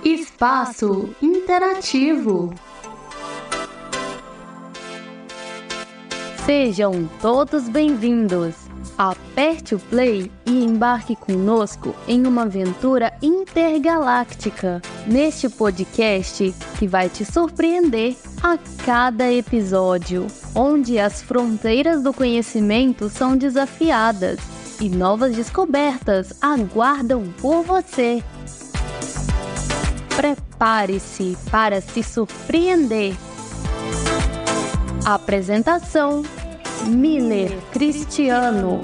Espaço Interativo. Sejam todos bem-vindos. Aperte o play e embarque conosco em uma aventura intergaláctica neste podcast que vai te surpreender a cada episódio, onde as fronteiras do conhecimento são desafiadas e novas descobertas aguardam por você. Prepare-se para se surpreender. Apresentação: Miller Cristiano.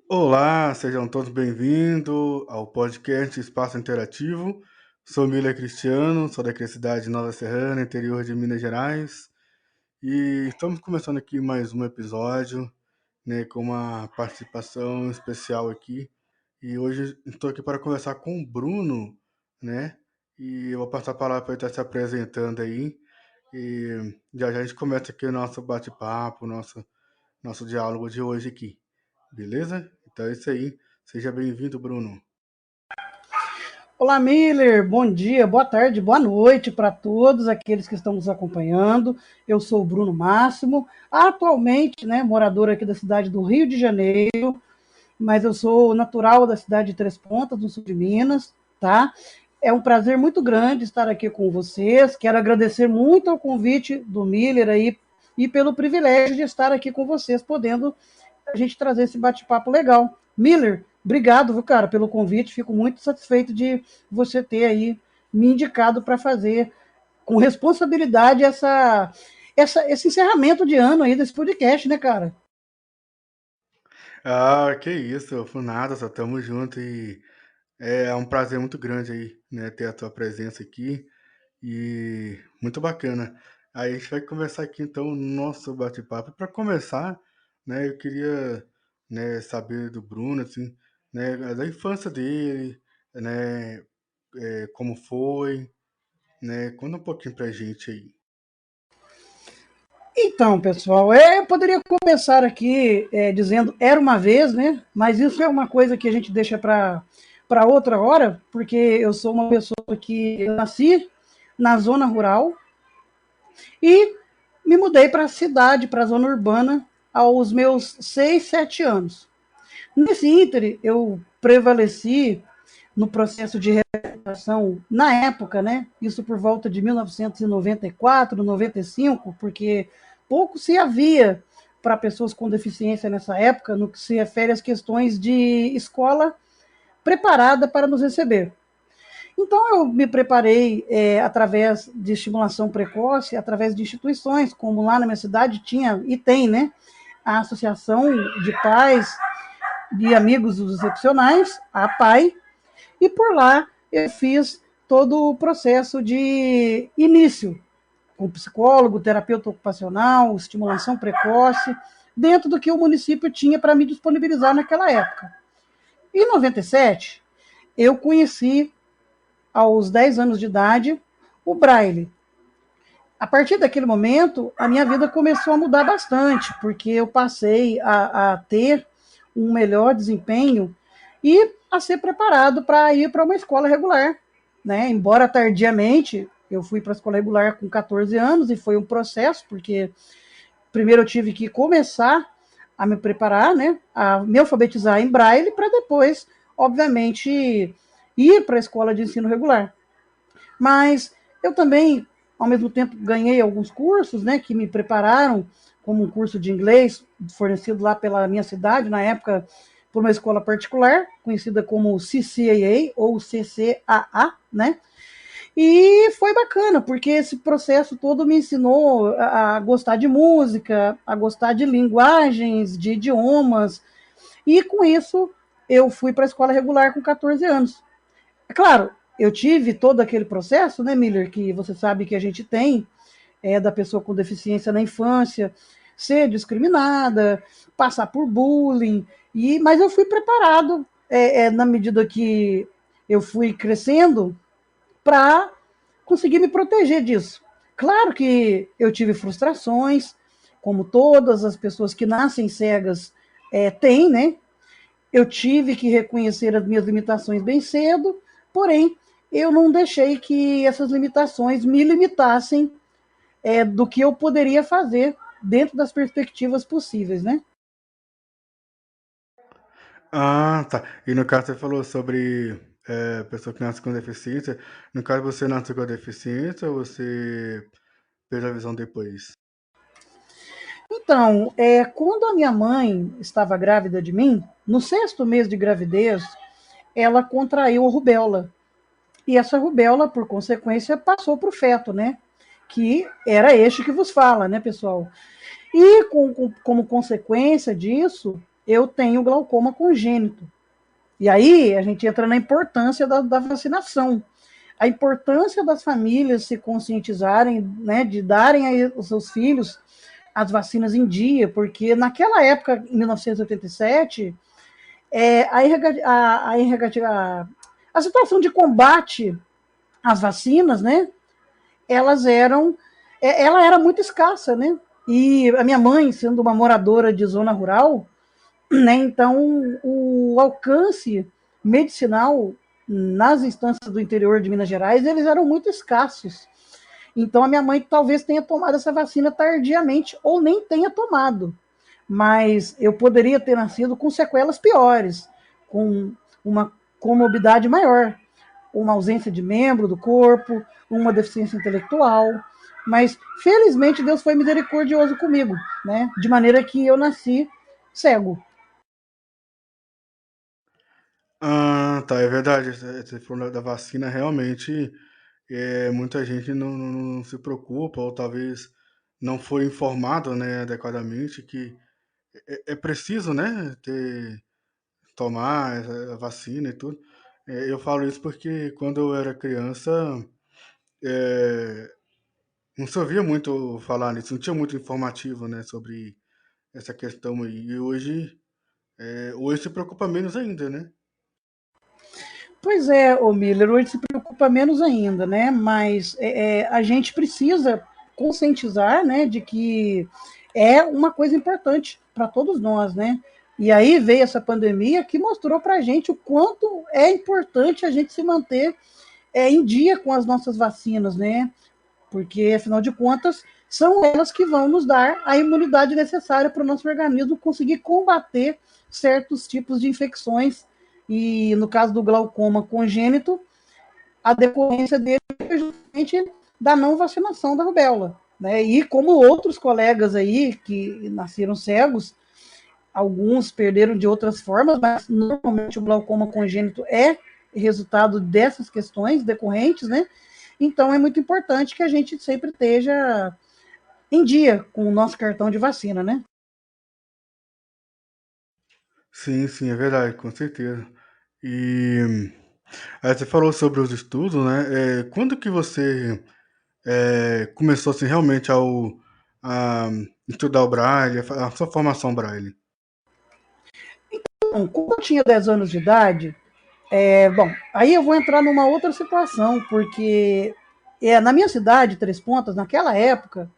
Olá, sejam todos bem-vindos ao podcast Espaço Interativo. Sou Miller Cristiano, sou daqui da cidade de Nova Serrana, interior de Minas Gerais. E estamos começando aqui mais um episódio, né, com uma participação especial aqui. E hoje estou aqui para conversar com o Bruno, né? E eu vou passar a palavra para ele estar se apresentando aí. E já a gente começa aqui o nosso bate-papo, nosso diálogo de hoje aqui. Beleza? Então é isso aí. Seja bem-vindo, Bruno. Olá, Miller. Bom dia, boa tarde, boa noite para todos aqueles que estão nos acompanhando. Eu sou o Bruno Máximo, atualmente, morador aqui da cidade do Rio de Janeiro, mas eu sou natural da cidade de Três Pontas, no sul de Minas, tá? É um prazer muito grande estar aqui com vocês. Quero agradecer muito ao convite do Miller aí e pelo privilégio de estar aqui com vocês, podendo a gente trazer esse bate-papo legal. Miller, obrigado, viu, cara, pelo convite. Fico muito satisfeito de você ter aí me indicado para fazer com responsabilidade esse encerramento de ano aí desse podcast, né, cara? Ah, que isso, por nada, só tamo junto e é um prazer muito grande aí, né, ter a tua presença aqui e muito bacana. Aí a gente vai começar aqui então o nosso bate-papo. Para começar, né, eu queria, né, saber do Bruno, assim, né, da infância dele, né, como foi, né, conta um pouquinho pra gente aí. Então, pessoal, eu poderia começar aqui dizendo era uma vez, né? Mas isso é uma coisa que a gente deixa para outra hora, porque eu sou uma pessoa que eu nasci na zona rural e me mudei para a cidade, para a zona urbana, aos meus 6, 7 anos. Nesse íntere, eu prevaleci no processo de reabilitação na época, né? Isso por volta de 1994, 95, porque pouco se havia para pessoas com deficiência nessa época, no que se refere às questões de escola preparada para nos receber. Então, eu me preparei através de estimulação precoce, através de instituições, como lá na minha cidade tinha e tem, né? A Associação de Pais de Amigos dos Excepcionais, a APAI, e por lá eu fiz todo o processo de início, com psicólogo, terapeuta ocupacional, estimulação precoce, dentro do que o município tinha para me disponibilizar naquela época. Em 97, eu conheci, aos 10 anos de idade, o Braille. A partir daquele momento, a minha vida começou a mudar bastante, porque eu passei a ter um melhor desempenho e a ser preparado para ir para uma escola regular, né? Embora tardiamente, eu fui para a escola regular com 14 anos e foi um processo, porque primeiro eu tive que começar a me preparar, né? A me alfabetizar em braille para depois, obviamente, ir para a escola de ensino regular. Mas eu também, ao mesmo tempo, ganhei alguns cursos, né, que me prepararam, como um curso de inglês fornecido lá pela minha cidade, na época, por uma escola particular, conhecida como CCAA ou CCAA, né? E foi bacana, porque esse processo todo me ensinou a gostar de música, a gostar de linguagens, de idiomas, e com isso eu fui para a escola regular com 14 anos. É claro, eu tive todo aquele processo, né, Miller, que você sabe que a gente tem, da pessoa com deficiência na infância, ser discriminada, passar por bullying, mas eu fui preparado, na medida que eu fui crescendo, para conseguir me proteger disso. Claro que eu tive frustrações, como todas as pessoas que nascem cegas têm, né? Eu tive que reconhecer as minhas limitações bem cedo, porém, eu não deixei que essas limitações me limitassem do que eu poderia fazer dentro das perspectivas possíveis, né? Ah, tá. E no caso você falou sobre pessoa que nasce com deficiência. No caso você nasceu com a deficiência ou você fez a visão depois? Então, quando a minha mãe estava grávida de mim, no 6º mês de gravidez, ela contraiu a rubéola. E essa rubéola, por consequência, passou para o feto, né? Que era este que vos fala, né, pessoal? E como consequência disso, eu tenho glaucoma congênito. E aí a gente entra na importância da vacinação. A importância das famílias se conscientizarem, né, de darem aos seus filhos as vacinas em dia, porque naquela época, em 1987, a situação de combate às vacinas, né, elas eram, ela era muito escassa, né? E a minha mãe, sendo uma moradora de zona rural, né, então o alcance medicinal nas instâncias do interior de Minas Gerais, eles eram muito escassos. Então a minha mãe talvez tenha tomado essa vacina tardiamente ou nem tenha tomado. Mas eu poderia ter nascido com sequelas piores, com uma comorbidade maior, uma ausência de membro do corpo, uma deficiência intelectual. Mas felizmente Deus foi misericordioso comigo, né? De maneira que eu nasci cego. Ah, tá, é verdade. Você falou da vacina, realmente, muita gente não se preocupa, ou talvez não foi informado, né, adequadamente, que é preciso, né, tomar a vacina e tudo. Eu falo isso porque quando eu era criança, é, não se ouvia muito falar nisso, não tinha muito informativo, né, sobre essa questão aí. E hoje se preocupa menos ainda, né? Pois é, o Miller, hoje se preocupa menos ainda, né? Mas a gente precisa conscientizar, né, de que é uma coisa importante para todos nós, né? E aí veio essa pandemia que mostrou para a gente o quanto é importante a gente se manter em dia com as nossas vacinas, né? Porque, afinal de contas, são elas que vão nos dar a imunidade necessária para o nosso organismo conseguir combater certos tipos de infecções. E no caso do glaucoma congênito, a decorrência dele é justamente da não vacinação da rubéola. Né? E como outros colegas aí que nasceram cegos, alguns perderam de outras formas, mas normalmente o glaucoma congênito é resultado dessas questões decorrentes, né? Então é muito importante que a gente sempre esteja em dia com o nosso cartão de vacina, né? Sim, sim, é verdade, com certeza. E aí você falou sobre os estudos, né? Quando que você começou assim realmente a estudar o Braille, a sua formação Braille? Então, quando eu tinha 10 anos de idade, bom, aí eu vou entrar numa outra situação, porque na minha cidade, Três Pontas, naquela época,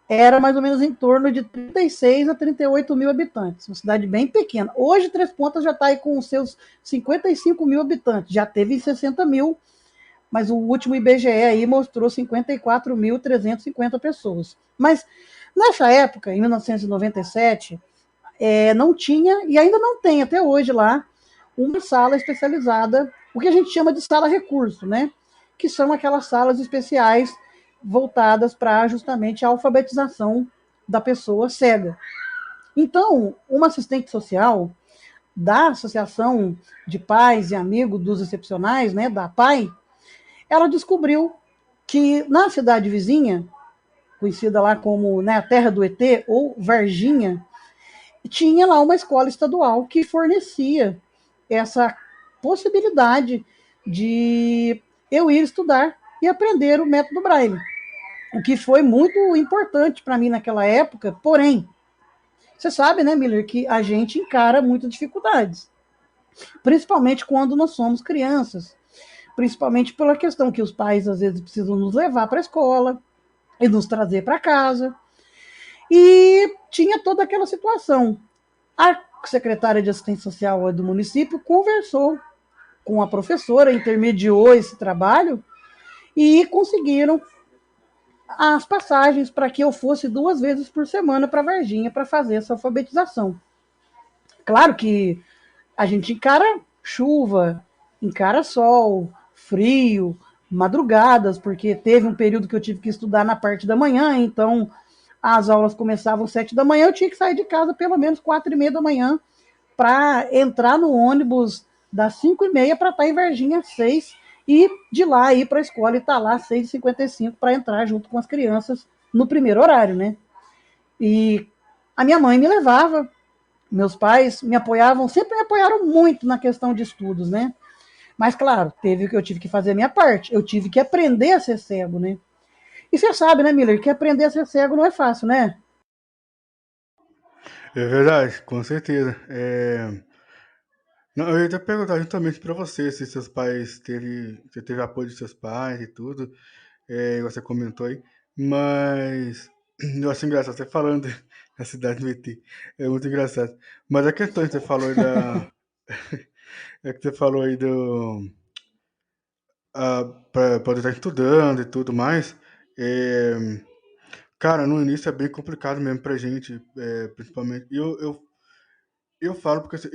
era mais ou menos em torno de 36 a 38 mil habitantes, uma cidade bem pequena. Hoje, Três Pontas já está aí com os seus 55 mil habitantes, já teve 60 mil, mas o último IBGE aí mostrou 54.350 pessoas. Mas nessa época, em 1997, não tinha, e ainda não tem até hoje lá, uma sala especializada, o que a gente chama de sala recurso, né? Que são aquelas salas especiais voltadas para justamente a alfabetização da pessoa cega. Então, uma assistente social da Associação de Pais e Amigos dos Excepcionais, né, da APAI, ela descobriu que na cidade vizinha, conhecida lá como, né, a Terra do ET ou Varginha, tinha lá uma escola estadual que fornecia essa possibilidade de eu ir estudar e aprender o método Braille, o que foi muito importante para mim naquela época. Porém, você sabe, né, Miller, que a gente encara muitas dificuldades, principalmente quando nós somos crianças, principalmente pela questão que os pais às vezes precisam nos levar para a escola, e nos trazer para casa. E tinha toda aquela situação. A secretária de assistência social do município conversou com a professora, intermediou esse trabalho e conseguiram as passagens para que eu fosse 2 vezes por semana para Varginha para fazer essa alfabetização. Claro que a gente encara chuva, encara sol, frio, madrugadas, porque teve um período que eu tive que estudar na parte da manhã, então as aulas começavam às 7 da manhã, eu tinha que sair de casa pelo menos 4h30 da manhã para entrar no ônibus das 5h30 para estar em Varginha às 6 e de lá ir para a escola e estar lá às 6h55 para entrar junto com as crianças no primeiro horário, né? E a minha mãe me levava, meus pais me apoiavam, sempre me apoiaram muito na questão de estudos, né? Mas, claro, teve que eu tive que fazer a minha parte. Eu tive que aprender a ser cego, né? E você sabe, né, Miller, que aprender a ser cego não é fácil, né? É verdade, com certeza. Não, eu ia até perguntar justamente para você se seus pais você teve apoio de seus pais e tudo, você comentou aí, mas eu acho engraçado você falando da cidade do ET, é muito engraçado. Mas a questão que você falou aí é que você falou aí para poder estar estudando e tudo mais, é, cara, no início é bem complicado mesmo pra gente, principalmente. Eu falo porque assim,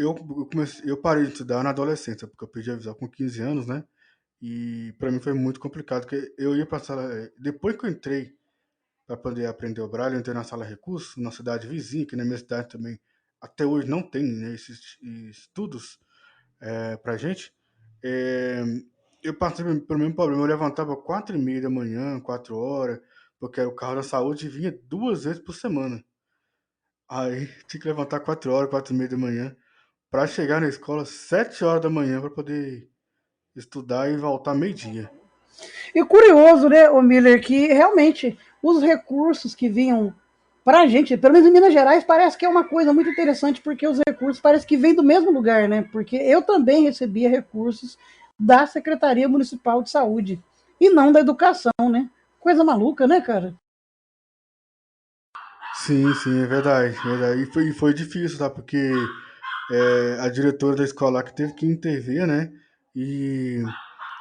eu parei de estudar na adolescência, porque eu perdi a visão com 15 anos, né? E pra mim foi muito complicado, porque eu ia pra sala. Depois que eu entrei para poder aprender o Braille, eu entrei na sala recursos, na cidade vizinha, que na minha cidade também até hoje não tem, né, esses estudos pra gente. É, eu passei pelo mesmo problema, eu levantava 4h30 da manhã, 4 horas, porque o carro da saúde vinha 2 vezes por semana. Aí tinha que levantar 4 horas, 4h30 da manhã, para chegar na escola 7 horas da manhã para poder estudar e voltar meio-dia. E curioso, né, o Miller, que realmente os recursos que vinham para a gente, pelo menos em Minas Gerais, parece que é uma coisa muito interessante, porque os recursos parece que vêm do mesmo lugar, né? Porque eu também recebia recursos da Secretaria Municipal de Saúde e não da educação, né? Coisa maluca, né, cara? Sim, sim, é verdade, é verdade. E foi difícil, tá? Porque a diretora da escola lá que teve que intervir, né? E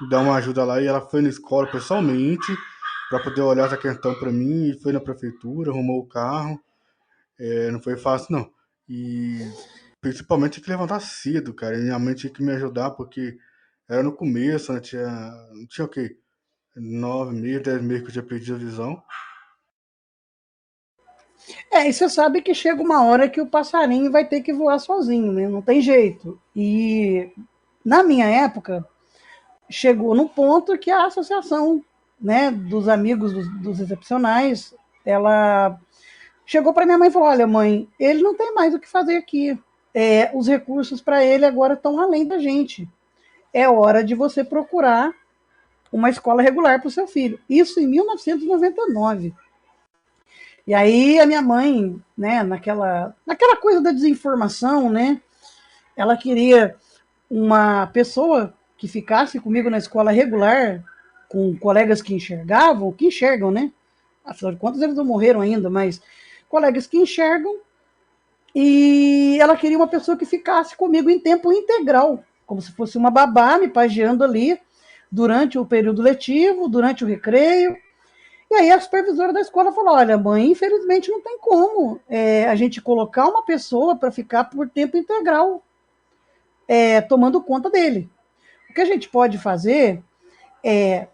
dar uma ajuda lá. E ela foi na escola pessoalmente para poder olhar essa questão para mim. E foi na prefeitura, arrumou o carro. Não foi fácil, não. E principalmente tinha que levantar cedo, cara. E minha mãe tinha que me ajudar porque era no começo, né? Tinha o quê? 9 meses, 10 meses que eu tinha perdido a visão. E você sabe que chega uma hora que o passarinho vai ter que voar sozinho, né? Não tem jeito. E na minha época, chegou no ponto que a associação, né, dos amigos dos excepcionais, ela chegou para minha mãe e falou: olha, mãe, ele não tem mais o que fazer aqui. Os recursos para ele agora estão além da gente. É hora de você procurar uma escola regular para o seu filho. Isso em 1999. E aí a minha mãe, né, naquela coisa da desinformação, né, ela queria uma pessoa que ficasse comigo na escola regular, com colegas que enxergavam, que enxergam, né? Afinal de contas, eles não morreram ainda, mas colegas que enxergam, e ela queria uma pessoa que ficasse comigo em tempo integral, como se fosse uma babá me pageando ali durante o período letivo, durante o recreio. E aí a supervisora da escola falou: olha, mãe, infelizmente não tem como a gente colocar uma pessoa para ficar por tempo integral tomando conta dele. O que a gente pode fazer é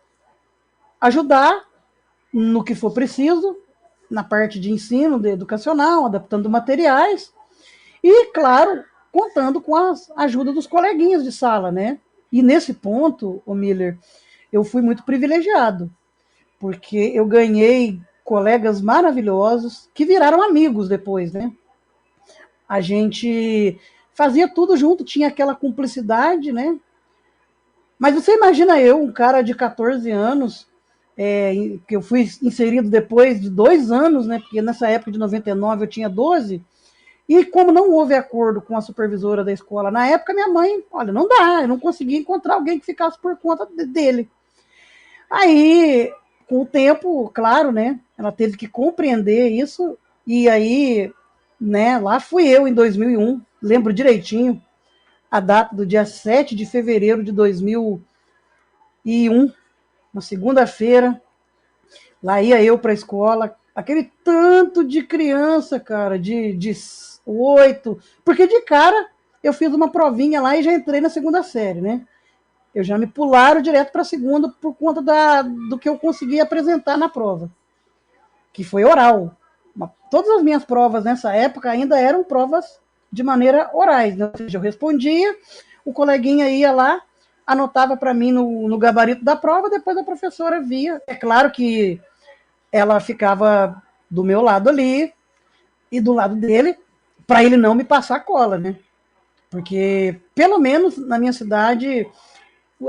ajudar no que for preciso, na parte de ensino, de educacional, adaptando materiais e, claro, contando com a ajuda dos coleguinhas de sala, né? E nesse ponto, o Miller, eu fui muito privilegiado, porque eu ganhei colegas maravilhosos que viraram amigos depois, né? A gente fazia tudo junto, tinha aquela cumplicidade, né? Mas você imagina eu, um cara de 14 anos, que eu fui inserido depois de 2 anos, né? Porque nessa época de 99 eu tinha 12, e como não houve acordo com a supervisora da escola na época, minha mãe, olha, não dá, eu não conseguia encontrar alguém que ficasse por conta dele. Aí com o tempo, claro, né, ela teve que compreender isso, e aí, né, lá fui eu em 2001, lembro direitinho a data do dia 7 de fevereiro de 2001, uma segunda-feira, lá ia eu para a escola, aquele tanto de criança, cara, de 8, porque de cara eu fiz uma provinha lá e já entrei na segunda série, né? Eu já me pularam direto para a segunda por conta do que eu consegui apresentar na prova, que foi oral. Todas as minhas provas nessa época ainda eram provas de maneira orais, né? Ou seja, eu respondia, o coleguinha ia lá, anotava para mim no gabarito da prova, depois a professora via. É claro que ela ficava do meu lado ali e do lado dele, para ele não me passar cola, né? Porque, pelo menos na minha cidade,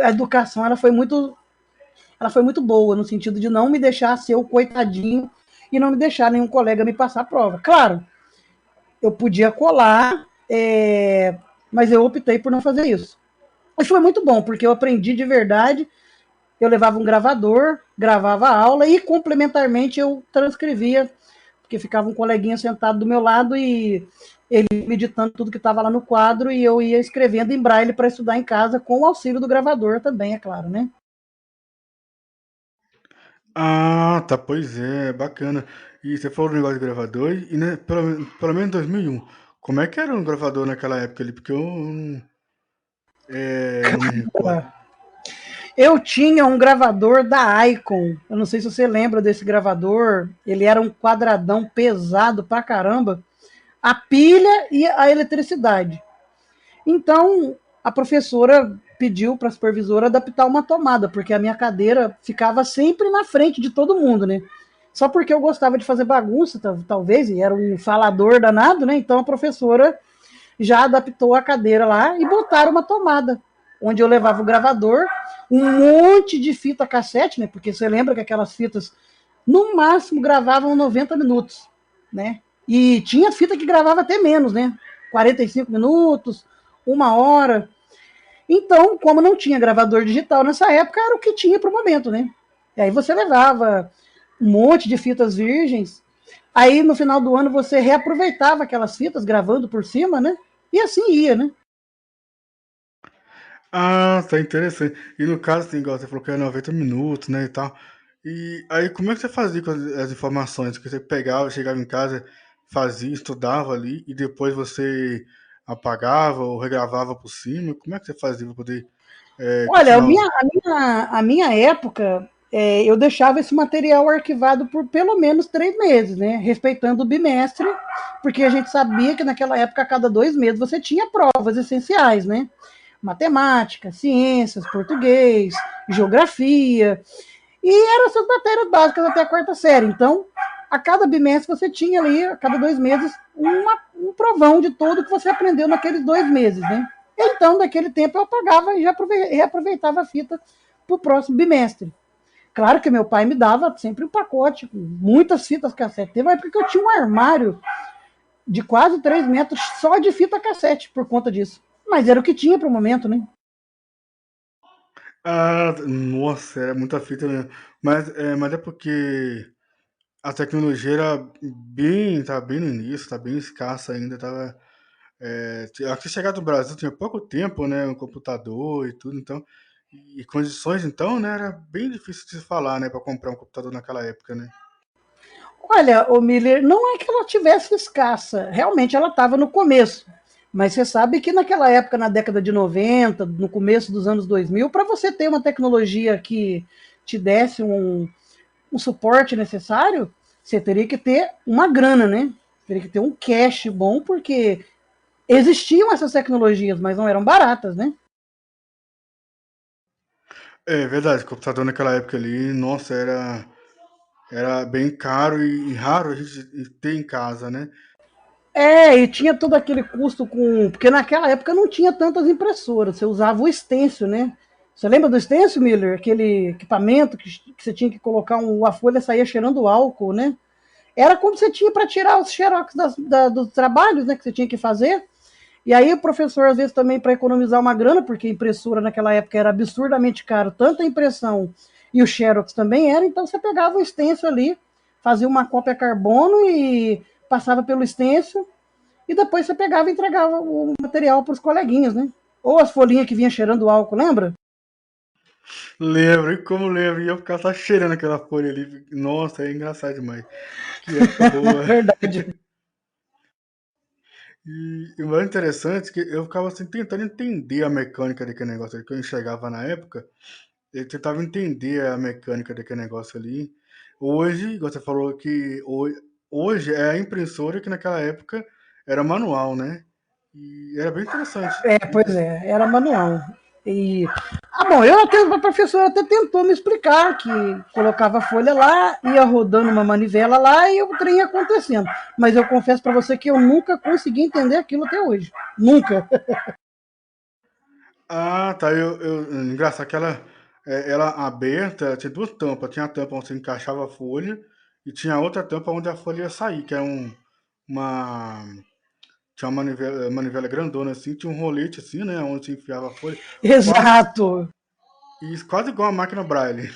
a educação ela foi muito boa, no sentido de não me deixar ser o coitadinho e não me deixar nenhum colega me passar a prova. Claro, eu podia colar, mas eu optei por não fazer isso. Isso foi muito bom, porque eu aprendi de verdade. Eu levava um gravador, gravava a aula e, complementarmente, eu transcrevia, porque ficava um coleguinha sentado do meu lado e ele meditando tudo que estava lá no quadro e eu ia escrevendo em braille para estudar em casa, com o auxílio do gravador também, é claro, né? Ah, tá, pois é, bacana. E você falou do negócio de gravador, e né, pelo menos em 2001, como é que era um gravador naquela época ali? Porque eu não me recordo. Eu tinha um gravador da Icon. Eu não sei se você lembra desse gravador. Ele era um quadradão pesado pra caramba. A pilha e a eletricidade. Então, a professora pediu para a supervisora adaptar uma tomada, porque a minha cadeira ficava sempre na frente de todo mundo, né? Só porque eu gostava de fazer bagunça, talvez, e era um falador danado, né? Então a professora já adaptou a cadeira lá e botaram uma tomada, onde eu levava o gravador, um monte de fita cassete, né? Porque você lembra que aquelas fitas, no máximo, gravavam 90 minutos, né? E tinha fita que gravava até menos, né? 45 minutos, uma hora. Então, como não tinha gravador digital nessa época, era o que tinha para o momento, né? E aí você levava um monte de fitas virgens, aí no final do ano você reaproveitava aquelas fitas, gravando por cima, né? E assim ia, né? Ah, tá interessante. E no caso, assim, igual você falou que era 90 minutos, né, e tal. E aí, como é que você fazia com as informações? Que você pegava, chegava em casa, fazia, estudava ali, e depois você apagava ou regravava por cima? Como é que você fazia para poder Olha, continuar? a minha época, eu deixava esse material arquivado por pelo menos 3 meses, né? Respeitando o bimestre, porque a gente sabia que naquela época, a cada 2 meses, você tinha provas essenciais, né? Matemática, ciências, português, geografia, e eram essas matérias básicas até a quarta série. Então, a cada bimestre você tinha ali, a cada 2 meses, um provão de tudo que você aprendeu naqueles 2 meses, né? Então, daquele tempo, eu apagava e já reaproveitava a fita para o próximo bimestre. Claro que meu pai me dava sempre um pacote com muitas fitas cassete. Teve uma época que eu tinha um armário de quase 3 metros só de fita cassete por conta disso. Mas era o que tinha para o momento, né? Ah, nossa, era muita fita mesmo. Mas é porque a tecnologia era tá bem no início, tá bem escassa ainda, tava. Aqui chegar do Brasil tinha pouco tempo, né? Um computador e tudo, então. E condições, então, né? Era bem difícil de se falar, né? Para comprar um computador naquela época, né? Olha, o Miller, não é que ela tivesse escassa, realmente ela estava no começo. Mas você sabe que naquela época, na década de 90, no começo dos anos 2000, para você ter uma tecnologia que te desse um suporte necessário, você teria que ter uma grana, né? Teria que ter um cash bom, porque existiam essas tecnologias, mas não eram baratas, né? É verdade, computador naquela época ali, nossa, era bem caro e raro a gente ter em casa, né? E tinha todo aquele custo com. Porque naquela época não tinha tantas impressoras, você usava o stencil, né? Você lembra do stencil, Miller? Aquele equipamento que você tinha que colocar a folha saía cheirando álcool, né? Era como você tinha para tirar os xerox dos trabalhos, né, que você tinha que fazer. E aí o professor, às vezes, também para economizar uma grana, porque a impressora naquela época era absurdamente caro, tanto a impressão e o Xerox também era, então você pegava o stencil ali, fazia uma cópia carbono e passava pelo stencil, e depois você pegava e entregava o material para os coleguinhas, né? Ou as folhinhas que vinha cheirando álcool, lembra? Lembro, e como lembro, e eu ficava só cheirando aquela folha ali. Nossa, é engraçado demais. Que época boa. Verdade. E o mais interessante é que eu ficava assim, tentando entender a mecânica daquele negócio ali, que eu enxergava na época. Eu tentava entender a mecânica daquele negócio ali. Hoje, igual você falou que hoje é a impressora que naquela época era manual, né? E era bem interessante. Pois é, era manual. E, bom, a professora até tentou me explicar que colocava a folha lá, ia rodando uma manivela lá e o trem ia acontecendo. Mas eu confesso para você que eu nunca consegui entender aquilo até hoje. Nunca. Ah, tá. Engraçado que ela aberta, tinha duas tampas. Tinha a tampa onde você encaixava a folha e tinha outra tampa onde a folha ia sair, que era uma. Tinha uma manivela grandona assim, tinha um rolete assim, né? Onde você enfiava a folha. Quase, Exato. isso, quase igual a máquina Braille.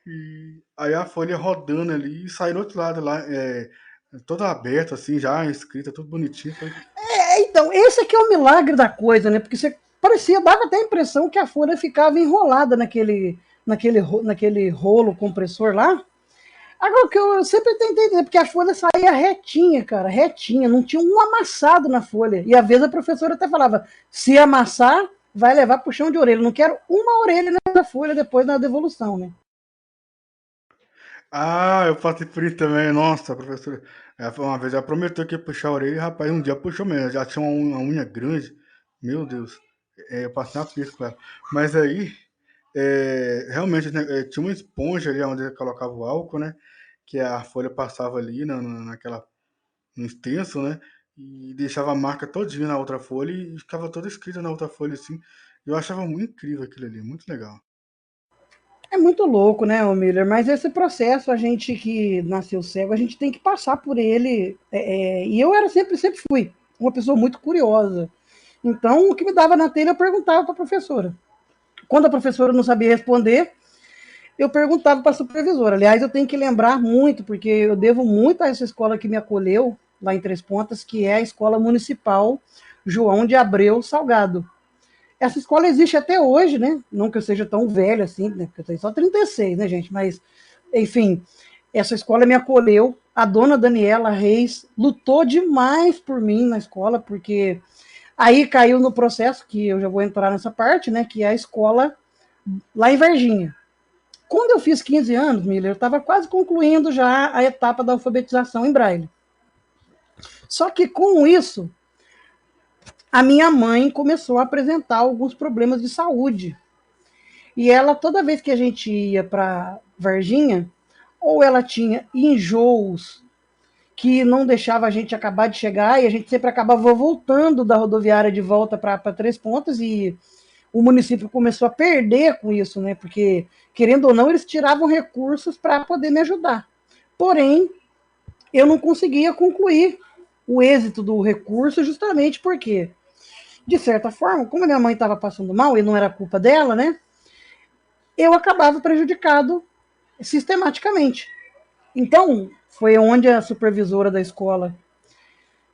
E aí a folha rodando ali e sai do outro lado lá, toda aberta, assim, já escrita, tudo bonitinho. Então, esse aqui é o milagre da coisa, né? Porque você parecia, dava até a impressão que a folha ficava enrolada naquele rolo compressor lá. Agora, o que eu sempre tentei entender, porque a folha saía retinha, cara, retinha, não tinha um amassado na folha. E às vezes a professora até falava: se amassar, vai levar puxão de orelha. Não quero uma orelha nessa folha depois na devolução, né? Ah, eu passei por isso também. Nossa, a professora. Uma vez ela prometeu que ia puxar a orelha e, rapaz, um dia puxou mesmo. Já tinha uma unha grande. Meu Deus. Eu passei uma pista com ela. Mas aí, realmente, né, tinha uma esponja ali onde eu colocava o álcool, né? Que a folha passava ali no extenso, né? E deixava a marca todinha na outra folha e ficava toda escrita na outra folha, assim. Eu achava muito incrível aquilo ali, muito legal. É muito louco, né, Miller? Mas esse processo, a gente que nasceu cego, a gente tem que passar por ele. E eu sempre fui uma pessoa muito curiosa. Então, o que me dava na telha, eu perguntava para a professora. Quando a professora não sabia responder, eu perguntava para a supervisora. Aliás, eu tenho que lembrar muito, porque eu devo muito a essa escola que me acolheu, lá em Três Pontas, que é a Escola Municipal João de Abreu Salgado. Essa escola existe até hoje, né? Não que eu seja tão velho assim, né? Porque eu tenho só 36, né, gente? Mas, enfim, essa escola me acolheu. A dona Daniela Reis lutou demais por mim na escola, porque aí caiu no processo, que eu já vou entrar nessa parte, né? Que é a escola lá em Varginha. Quando eu fiz 15 anos, Miller, eu estava quase concluindo já a etapa da alfabetização em Braille. Só que com isso, a minha mãe começou a apresentar alguns problemas de saúde. E ela, toda vez que a gente ia para Varginha, ou ela tinha enjoos que não deixava a gente acabar de chegar, e a gente sempre acabava voltando da rodoviária de volta para Três Pontas, e o município começou a perder com isso, né? Porque, querendo ou não, eles tiravam recursos para poder me ajudar. Porém, eu não conseguia concluir o êxito do recurso, justamente porque, de certa forma, como a minha mãe estava passando mal e não era culpa dela, né? Eu acabava prejudicado sistematicamente. Então, foi onde a supervisora da escola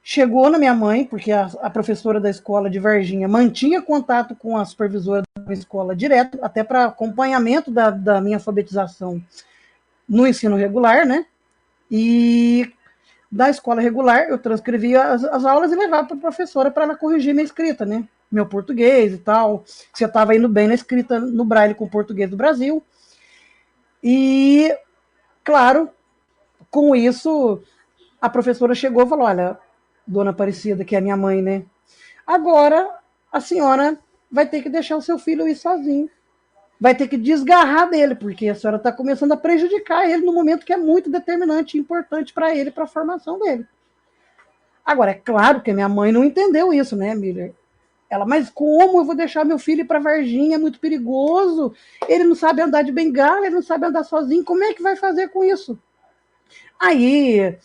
chegou na minha mãe, porque a professora da escola de Varginha mantinha contato com a supervisora da escola direto, até para acompanhamento da minha alfabetização no ensino regular, né? E da escola regular, eu transcrevia as aulas e levava para a professora para ela corrigir minha escrita, né? Meu português e tal, se eu estava indo bem na escrita no braille com o português do Brasil. E, claro, com isso, a professora chegou e falou: olha, dona Aparecida, que é a minha mãe, né? Agora a senhora vai ter que deixar o seu filho ir sozinho. Vai ter que desgarrar dele, porque a senhora está começando a prejudicar ele no momento que é muito determinante e importante para ele, para a formação dele. Agora, é claro que a minha mãe não entendeu isso, né, Miller? Ela, mas como eu vou deixar meu filho ir para Varginha? É muito perigoso. Ele não sabe andar de bengala, ele não sabe andar sozinho. Como é que vai fazer com isso? Aí,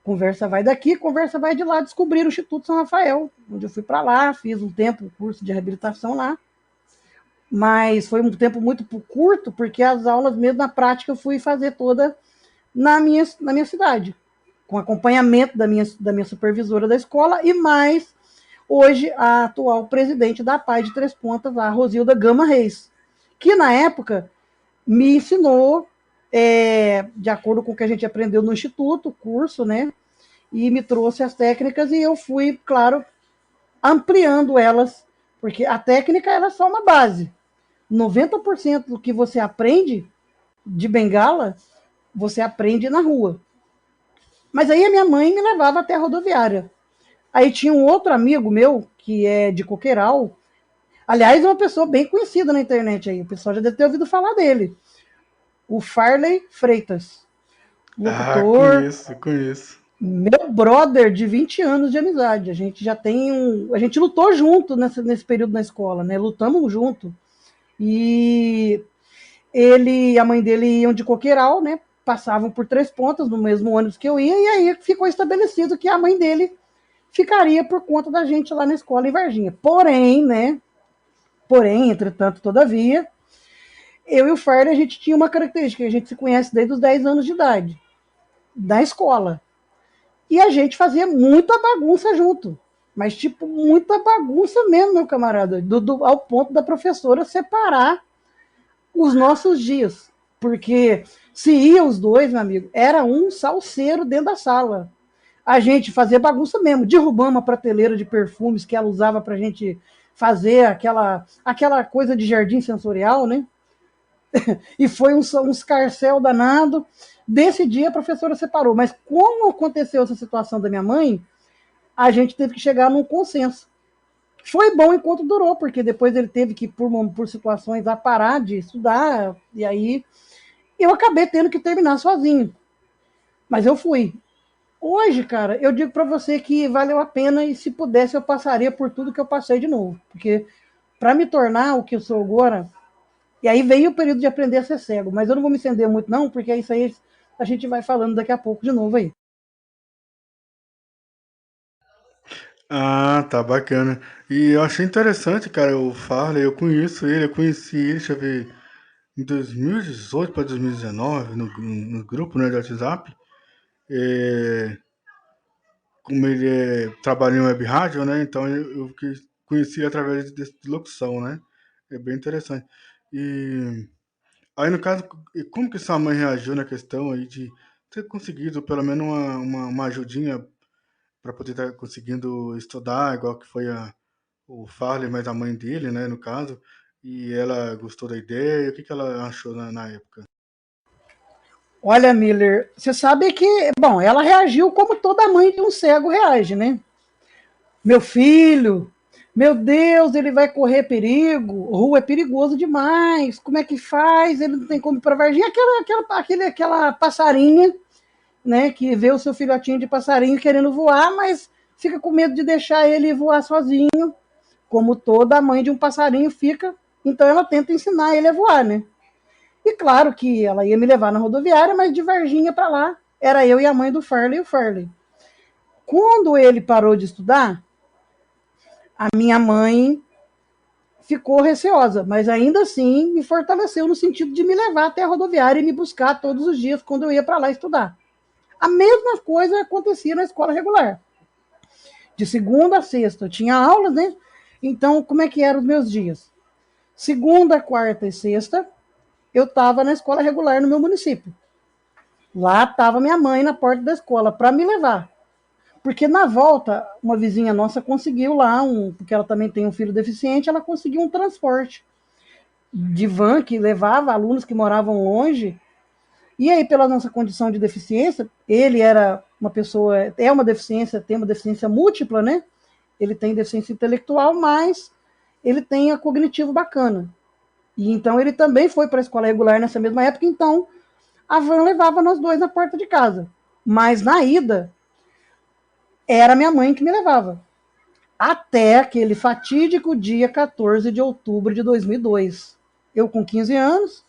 conversa vai daqui, conversa vai de lá. Descobrir o Instituto São Rafael, onde eu fui para lá, fiz um tempo, curso de reabilitação lá. mas foi um tempo muito curto, porque as aulas mesmo na prática eu fui fazer toda na minha cidade, com acompanhamento da minha supervisora da escola e mais hoje a atual presidente da PAI de Três Pontas, a Rosilda Gama Reis, que na época me ensinou, de acordo com o que a gente aprendeu no instituto, curso, né? E me trouxe as técnicas e eu fui, claro, ampliando elas, porque a técnica ela é só uma base. 90% do que você aprende de bengala, você aprende na rua. Mas aí a minha mãe me levava até a rodoviária. Aí tinha um outro amigo meu, que é de Coqueiral, aliás, é uma pessoa bem conhecida na internet aí, o pessoal já deve ter ouvido falar dele, o Farley Freitas, Ah, locutor, conheço, conheço. meu brother de 20 anos de amizade. A gente já tem a gente lutou junto nesse período na escola, né? Lutamos junto. E ele e a mãe dele iam de Coqueiral, né? Passavam por Três Pontas no mesmo ônibus que eu ia, e aí ficou estabelecido que a mãe dele ficaria por conta da gente lá na escola em Varginha. Porém, né? Porém, entretanto, todavia, eu e o Farley, a gente tinha uma característica, a gente se conhece desde os 10 anos de idade, da escola. E a gente fazia muita bagunça junto. Mas, tipo, muita bagunça mesmo, meu camarada. Ao ponto da professora separar os nossos dias. Porque se ia os dois, meu amigo, era um salseiro dentro da sala. A gente fazia bagunça mesmo. Derrubamos uma prateleira de perfumes que ela usava pra gente fazer aquela coisa de jardim sensorial, né? E foi um escarcel danado. Desse dia a professora separou. Mas como aconteceu essa situação da minha mãe, a gente teve que chegar num consenso. Foi bom enquanto durou, porque depois ele teve que, por situações, a parar de estudar, e aí eu acabei tendo que terminar sozinho. Mas eu fui. Hoje, cara, eu digo para você que valeu a pena e se pudesse eu passaria por tudo que eu passei de novo. Porque para me tornar o que eu sou agora, e aí veio o período de aprender a ser cego, mas eu não vou me estender muito não, porque é isso aí a gente vai falando daqui a pouco de novo aí. Ah, tá bacana. E eu achei interessante, cara, o Farley, eu conheço ele, eu conheci ele, deixa eu ver, em 2018 para 2019, no grupo, né, do WhatsApp. É, como ele trabalha em web rádio, né, então conheci ele através de locução, né, é bem interessante. E aí, no caso, e como que sua mãe reagiu na questão aí de ter conseguido pelo menos uma ajudinha para poder estar conseguindo estudar, igual que foi o Farley, mas a mãe dele, né, no caso, e ela gostou da ideia, o que que ela achou na época? Olha, Miller, você sabe que, bom, ela reagiu como toda mãe de um cego reage, né? Meu filho, meu Deus, ele vai correr perigo, rua é perigoso demais, como é que faz? Ele não tem como ir para Varginha, aquela passarinha, né, que vê o seu filhotinho de passarinho querendo voar, mas fica com medo de deixar ele voar sozinho, como toda mãe de um passarinho fica, então ela tenta ensinar ele a voar, né? E claro que ela ia me levar na rodoviária, mas de Varginha para lá, era eu e a mãe do Farley e o Farley. Quando ele parou de estudar, a minha mãe ficou receosa, mas ainda assim me fortaleceu no sentido de me levar até a rodoviária e me buscar todos os dias quando eu ia para lá estudar. A mesma coisa acontecia na escola regular. De segunda a sexta eu tinha aulas, né? Então, como é que eram os meus dias? Segunda, quarta e sexta, eu estava na escola regular no meu município. Lá estava minha mãe na porta da escola para me levar. Porque na volta, uma vizinha nossa conseguiu lá, porque ela também tem um filho deficiente, ela conseguiu um transporte de van que levava alunos que moravam longe. E aí, pela nossa condição de deficiência, ele era uma pessoa, é uma deficiência, tem uma deficiência múltipla, né? Ele tem deficiência intelectual, mas ele tem a cognitivo bacana. E então ele também foi para a escola regular nessa mesma época, então a van levava nós dois na porta de casa. Mas na ida, era minha mãe que me levava. Até aquele fatídico dia 14 de outubro de 2002. Eu com 15 anos,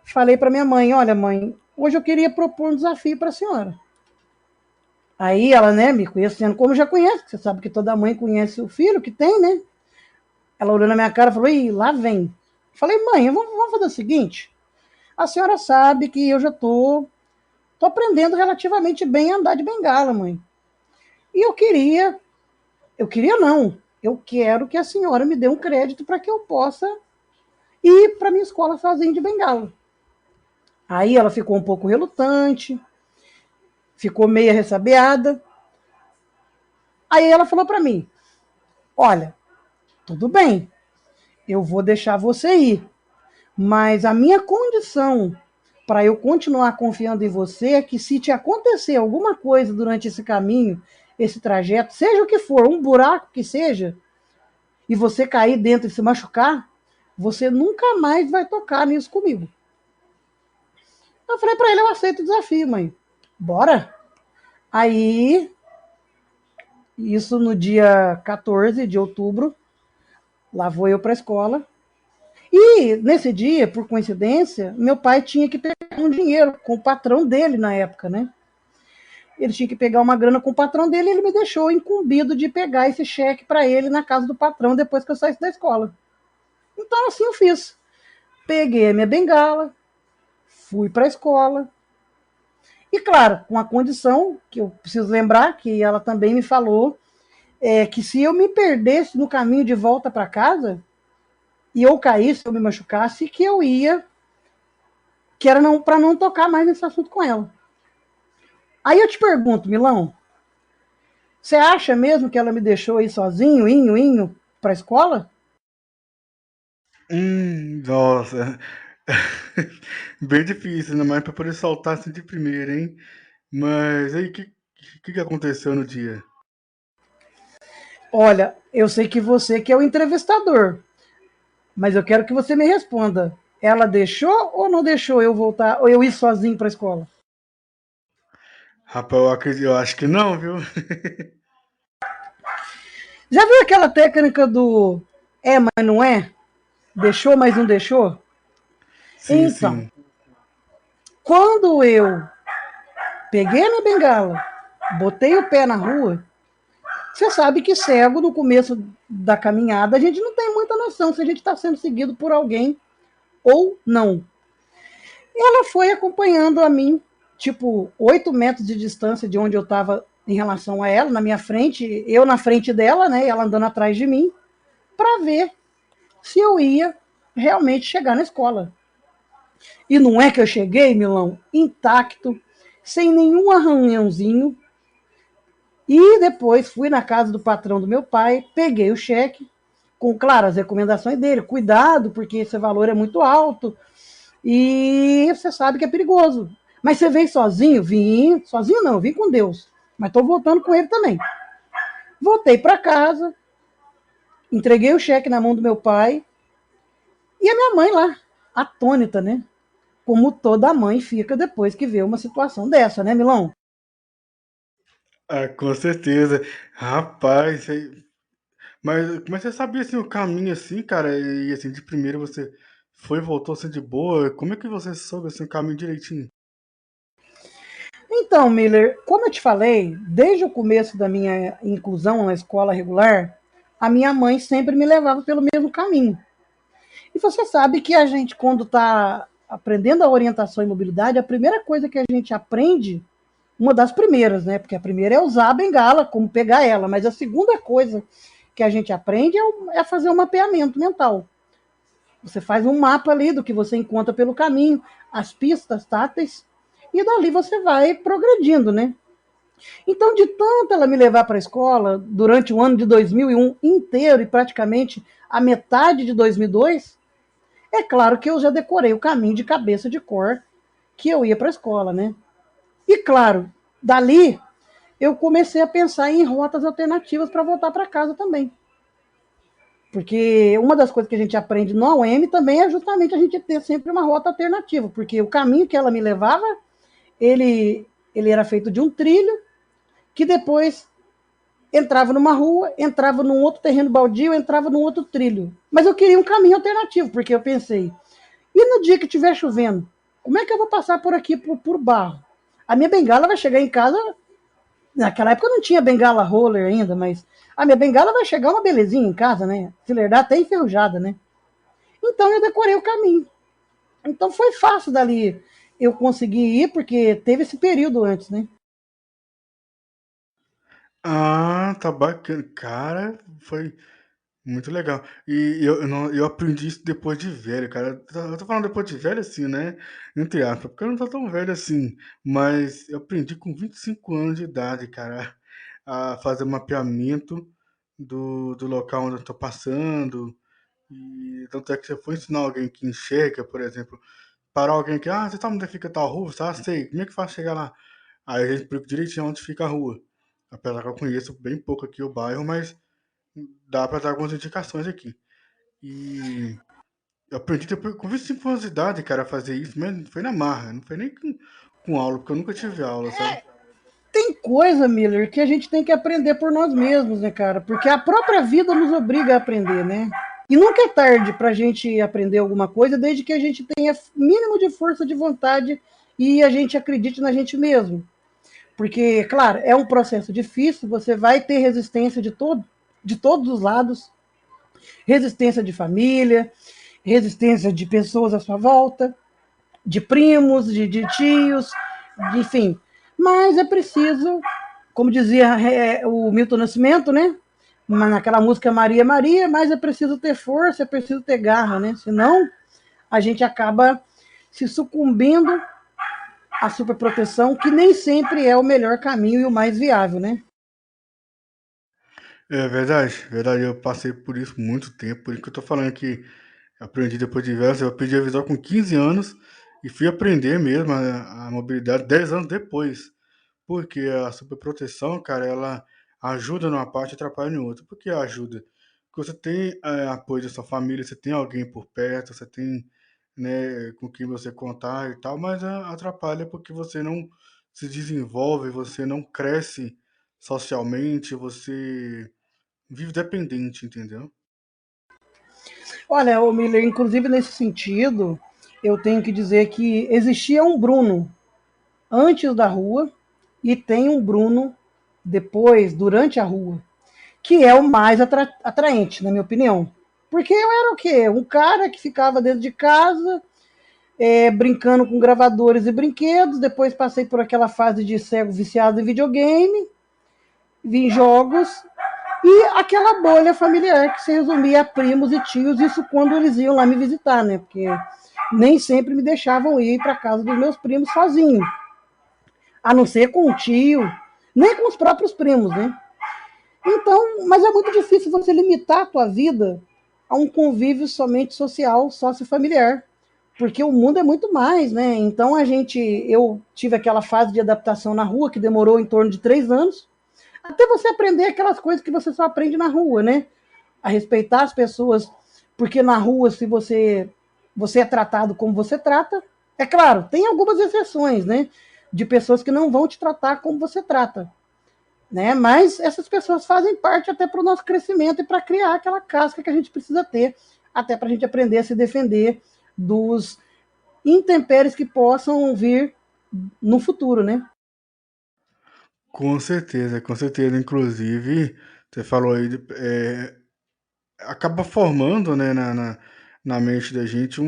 falei para minha mãe, olha mãe, hoje eu queria propor um desafio para a senhora. Aí ela, né, me conhecendo como já conhece, você sabe que toda mãe conhece o filho que tem, né? Ela olhou na minha cara e falou, ih, lá vem. Falei, mãe, vamos fazer o seguinte, a senhora sabe que eu já tô aprendendo relativamente bem a andar de bengala, mãe. E eu queria não, eu quero que a senhora me dê um crédito para que eu possa ir para minha escola sozinha de bengala. Aí ela ficou um pouco relutante, ficou meio ressabiada. Aí ela falou para mim, olha, tudo bem, eu vou deixar você ir, mas a minha condição para eu continuar confiando em você é que se te acontecer alguma coisa durante esse caminho, esse trajeto, seja o que for, um buraco que seja, e você cair dentro e se machucar, você nunca mais vai tocar nisso comigo. Eu falei para ele, eu aceito o desafio, mãe. Bora? Aí, isso no dia 14 de outubro, lá vou eu para a escola. E nesse dia, por coincidência, meu pai tinha que pegar um dinheiro com o patrão dele na época, né? Ele tinha que pegar uma grana com o patrão dele e ele me deixou incumbido de pegar esse cheque para ele na casa do patrão depois que eu saísse da escola. Então assim eu fiz. Peguei a minha bengala, fui para a escola. E claro, com a condição, que eu preciso lembrar, que ela também me falou, que se eu me perdesse no caminho de volta para casa, e eu caísse, eu me machucasse, que eu ia, que era não, para não tocar mais nesse assunto com ela. Aí eu te pergunto, Milão, você acha mesmo que ela me deixou aí sozinho, inho, para a escola? Nossa. Bem difícil, ainda mais pra poder soltar assim de primeira, hein? Mas aí, o que aconteceu no dia? Olha, eu sei que você que é o entrevistador, mas eu quero que você me responda. Ela deixou ou não deixou eu voltar, ou eu ir sozinho para a escola? Rapaz, eu acho que não, viu? Já viu aquela técnica do mas não é? Deixou, mas não deixou? Sim, Então, sim. quando eu peguei a minha bengala, botei o pé na rua, você sabe que cego no começo da caminhada, a gente não tem muita noção se a gente está sendo seguido por alguém ou não. Ela foi acompanhando a mim, tipo, 8 metros de distância de onde eu estava em relação a ela, na minha frente, eu na frente dela, né, ela andando atrás de mim, para ver se eu ia realmente chegar na escola. E não é que eu cheguei, Milão, intacto, sem nenhum arranhãozinho. E depois fui na casa do patrão do meu pai, peguei o cheque, com, claro, as recomendações dele. Cuidado, porque esse valor é muito alto e você sabe que é perigoso. Mas você veio sozinho? Vim. Sozinho não, vim com Deus. Mas estou voltando com ele também. Voltei para casa, entreguei o cheque na mão do meu pai e a minha mãe lá, atônita, né? Como toda mãe fica depois que vê uma situação dessa, né, Milão? Ah, com certeza. Rapaz, mas como é que você sabia assim o caminho assim, cara? E assim, de primeira você foi e voltou assim de boa? Como é que você soube assim o caminho direitinho? Então, Miller, como eu te falei, desde o começo da minha inclusão na escola regular, a minha mãe sempre me levava pelo mesmo caminho. E você sabe que a gente, quando está aprendendo a orientação e mobilidade, a primeira coisa que a gente aprende, uma das primeiras, né? Porque a primeira é usar a bengala, como pegar ela, mas a segunda coisa que a gente aprende é fazer um mapeamento mental. Você faz um mapa ali do que você encontra pelo caminho, as pistas táteis, e dali você vai progredindo, né? Então, de tanto ela me levar para a escola, durante o ano de 2001 inteiro e praticamente a metade de 2002, é claro que eu já decorei o caminho de cabeça de cor que eu ia para a escola, né? E claro, dali eu comecei a pensar em rotas alternativas para voltar para casa também. Porque uma das coisas que a gente aprende no AUM também é justamente a gente ter sempre uma rota alternativa, porque o caminho que ela me levava, ele era feito de um trilho que depois entrava numa rua, entrava num outro terreno baldio, entrava num outro trilho. Mas eu queria um caminho alternativo, porque eu pensei, e no dia que estiver chovendo, como é que eu vou passar por aqui por barro? A minha bengala vai chegar em casa Naquela época não tinha bengala roller ainda, mas a minha bengala vai chegar uma belezinha em casa, né? Se lerdar até enferrujada, né? Então eu decorei o caminho. Então foi fácil dali eu conseguir ir, porque teve esse período antes, né? Ah, tá bacana. Cara, foi muito legal. E eu aprendi isso depois de velho, cara. Eu tô falando depois de velho assim, né? Entre aspas, porque eu não tô tão velho assim. Mas eu aprendi com 25 anos de idade, cara, a fazer mapeamento do local onde eu tô passando. E tanto é que se eu for ensinar alguém que enxerga, por exemplo, parar alguém que, você sabe onde fica tal rua? Tá, sei. Como é que faz chegar lá? Aí a gente explica direitinho onde fica a rua. Apesar que eu conheço bem pouco aqui o bairro, mas dá para dar algumas indicações aqui. E eu aprendi depois, com 25 anos de idade, cara, a fazer isso, mas foi na marra, não foi nem com aula, porque eu nunca tive aula, sabe? Tem coisa, Miller, que a gente tem que aprender por nós mesmos, né, cara? Porque a própria vida nos obriga a aprender, né? E nunca é tarde pra gente aprender alguma coisa, desde que a gente tenha mínimo de força de vontade e a gente acredite na gente mesmo. Porque, claro, é um processo difícil, você vai ter resistência de todos os lados, resistência de família, resistência de pessoas à sua volta, de primos, de tios, enfim. Mas é preciso, como dizia o Milton Nascimento, né? Naquela música Maria Maria, mas é preciso ter força, é preciso ter garra, né? Senão a gente acaba se sucumbindo à superproteção, que nem sempre é o melhor caminho e o mais viável, né? É verdade, verdade, eu passei por isso muito tempo, por isso que eu tô falando que aprendi depois de velho, eu aprendi a visão com 15 anos e fui aprender mesmo a mobilidade 10 anos depois. Porque a superproteção, cara, ela ajuda numa parte e atrapalha em outra. Por que ajuda? Porque você tem apoio da sua família, você tem alguém por perto, você tem, né, com quem você contar e tal, mas atrapalha porque você não se desenvolve, você não cresce socialmente, você vive dependente, entendeu? Olha, o Miller, inclusive nesse sentido, eu tenho que dizer que existia um Bruno antes da rua e tem um Bruno depois, durante a rua, que é o mais atraente, na minha opinião. Porque eu era o quê? Um cara que ficava dentro de casa, brincando com gravadores e brinquedos, depois passei por aquela fase de cego viciado em videogame, vi jogos, e aquela bolha familiar que se resumia a primos e tios, isso quando eles iam lá me visitar, né? Porque nem sempre me deixavam ir para casa dos meus primos sozinho, a não ser com o tio, nem com os próprios primos, né? Então, mas é muito difícil você limitar a tua vida a um convívio somente social, sociofamiliar, porque o mundo é muito mais, né? Então eu tive aquela fase de adaptação na rua que demorou em torno de 3 anos, até você aprender aquelas coisas que você só aprende na rua, né? A respeitar as pessoas, porque na rua, se você é tratado como você trata, é claro, tem algumas exceções, né? De pessoas que não vão te tratar como você trata, né? Mas essas pessoas fazem parte até para o nosso crescimento e para criar aquela casca que a gente precisa ter, até para a gente aprender a se defender dos intempéries que possam vir no futuro, né? Com certeza, com certeza. Inclusive, você falou aí, acaba formando, né, na mente da gente